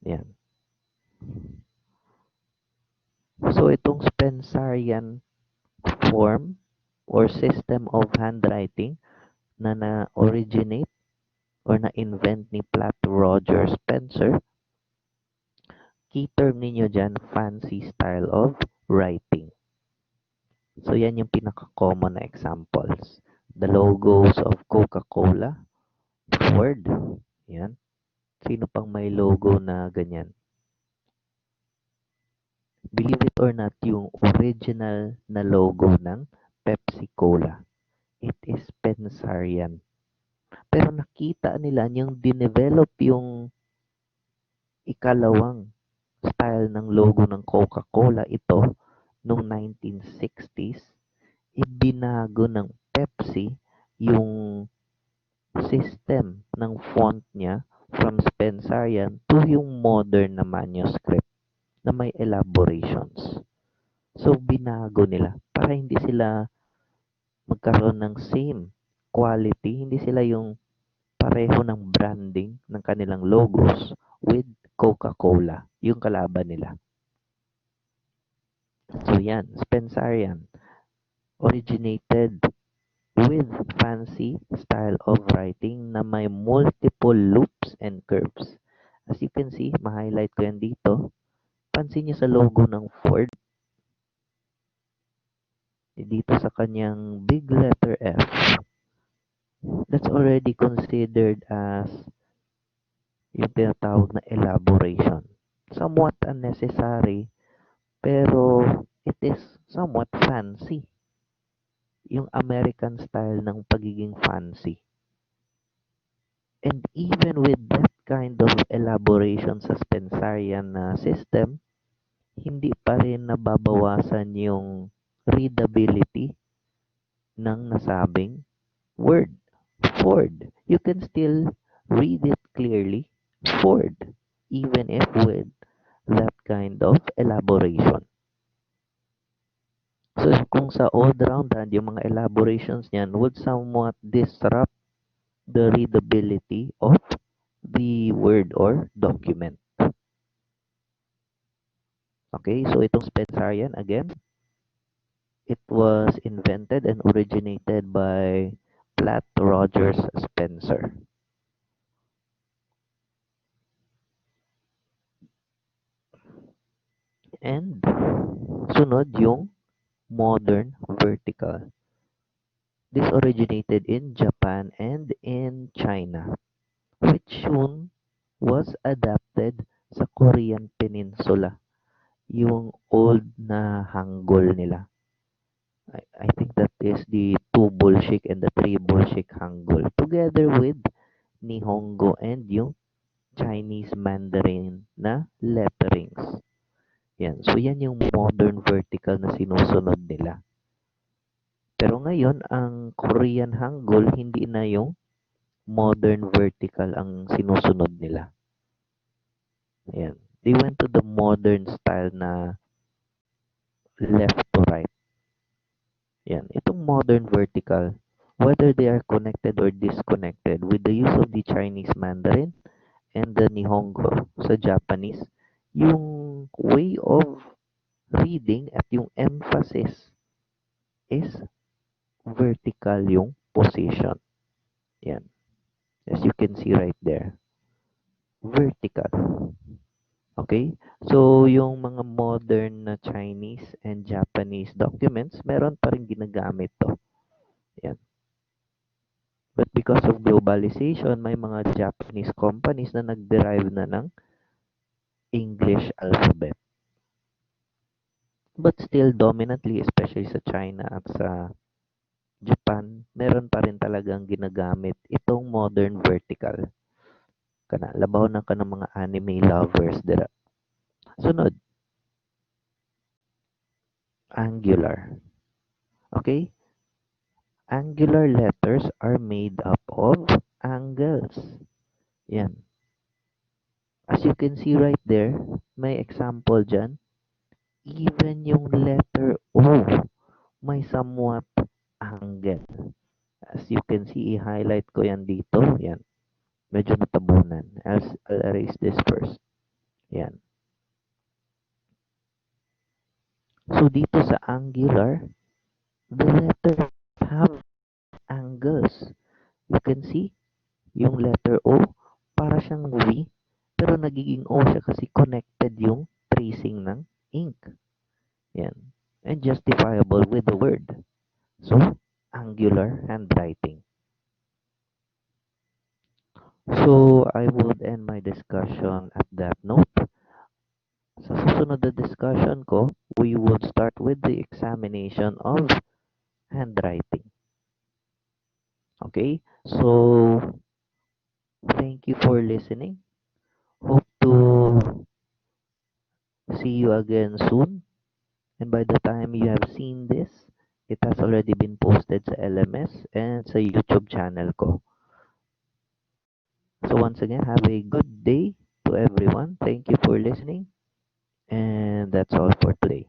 Yan. So, itong Spencerian form or system of handwriting na na-originate or na-invent ni Platt Rogers Spencer, key term ninyo dyan, fancy style of writing. So, yan yung pinaka-common na examples. The logos of Coca-Cola, Ford, yan. Sino pang may logo na ganyan? Believe it or not, yung original na logo ng Pepsi Cola, it is Spencerian. Pero nakita nila yung dinevelop yung ikalawang style ng logo ng Coca-Cola ito noong 1960s, ibinago ng Pepsi yung system ng font niya from Spencerian to yung modern na manuscript na may elaborations. So, binago nila para hindi sila magkaroon ng same quality, hindi sila yung pareho ng branding ng kanilang logos with Coca-Cola, yung kalaban nila. So yan, Spencerian originated with fancy style of writing na may multiple loops and curves. As you can see, ma-highlight ko yan dito. Pansin niyo sa logo ng Ford, dito sa kanyang big letter F, that's already considered as yung tinatawag na elaboration. Somewhat unnecessary, pero it is somewhat fancy. Yung American style ng pagiging fancy. And even with that kind of elaboration sa Spencerian na system, hindi pa rin nababawasan yung readability ng nasabing word. Ford. You can still read it clearly. Ford. Even if with that kind of elaboration. So kung sa old round hand, yung mga elaborations niyan would somewhat disrupt the readability of the word or document. Okay, so itong Spencerian again, it was invented and originated by Platt Rogers Spencer. And sunod yung modern vertical. This originated in Japan and in China, which soon was adapted sa Korean Peninsula, yung old na Hangul nila. I think that is the two Bolshevik and the three Bolshevik Hangul, together with Nihongo and yung Chinese Mandarin na letterings. Yan. So, yan yung modern vertical na sinusunod nila. Pero ngayon, ang Korean Hangul, hindi na yung modern vertical ang sinusunod nila. Ayan. They went to the modern style na left to right. Yan. Itong modern vertical, whether they are connected or disconnected with the use of the Chinese Mandarin and the Nihongo sa Japanese, yung way of reading at yung emphasis is vertical yung position. Yan. As you can see right there. Vertical. Okay? So, yung mga modern na Chinese and Japanese documents, meron pa rin ginagamit to. Yan. But because of globalization, may mga Japanese companies na nag-derive na ng English alphabet. But still, dominantly, especially sa China at sa Japan, meron pa rin talagang ginagamit itong modern vertical. Kana, labaw na ka ng mga anime lovers dira. Sunod, angular. Okay? Angular letters are made up of angles. Yan. As you can see right there, may example dyan. Even yung letter O, may somewhat angle. As you can see, i-highlight ko yan dito. Yan. Medyo natabunan. I'll erase this first. Yan. So, dito sa angular, the letters have angles. You can see, yung letter O, para siyang V, pero nagiging O siya kasi connected yung tracing ng ink. Yan. And justifiable with the word. So, angular handwriting. So, I would end my discussion at that note. Sa susunod na discussion ko, we would start with the examination of handwriting. Okay? So, thank you for listening. Hope to see you again soon. And by the time you have seen this, it has already been posted sa LMS and sa YouTube channel ko. So once again, have a good day to everyone. Thank you for listening, and that's all for today.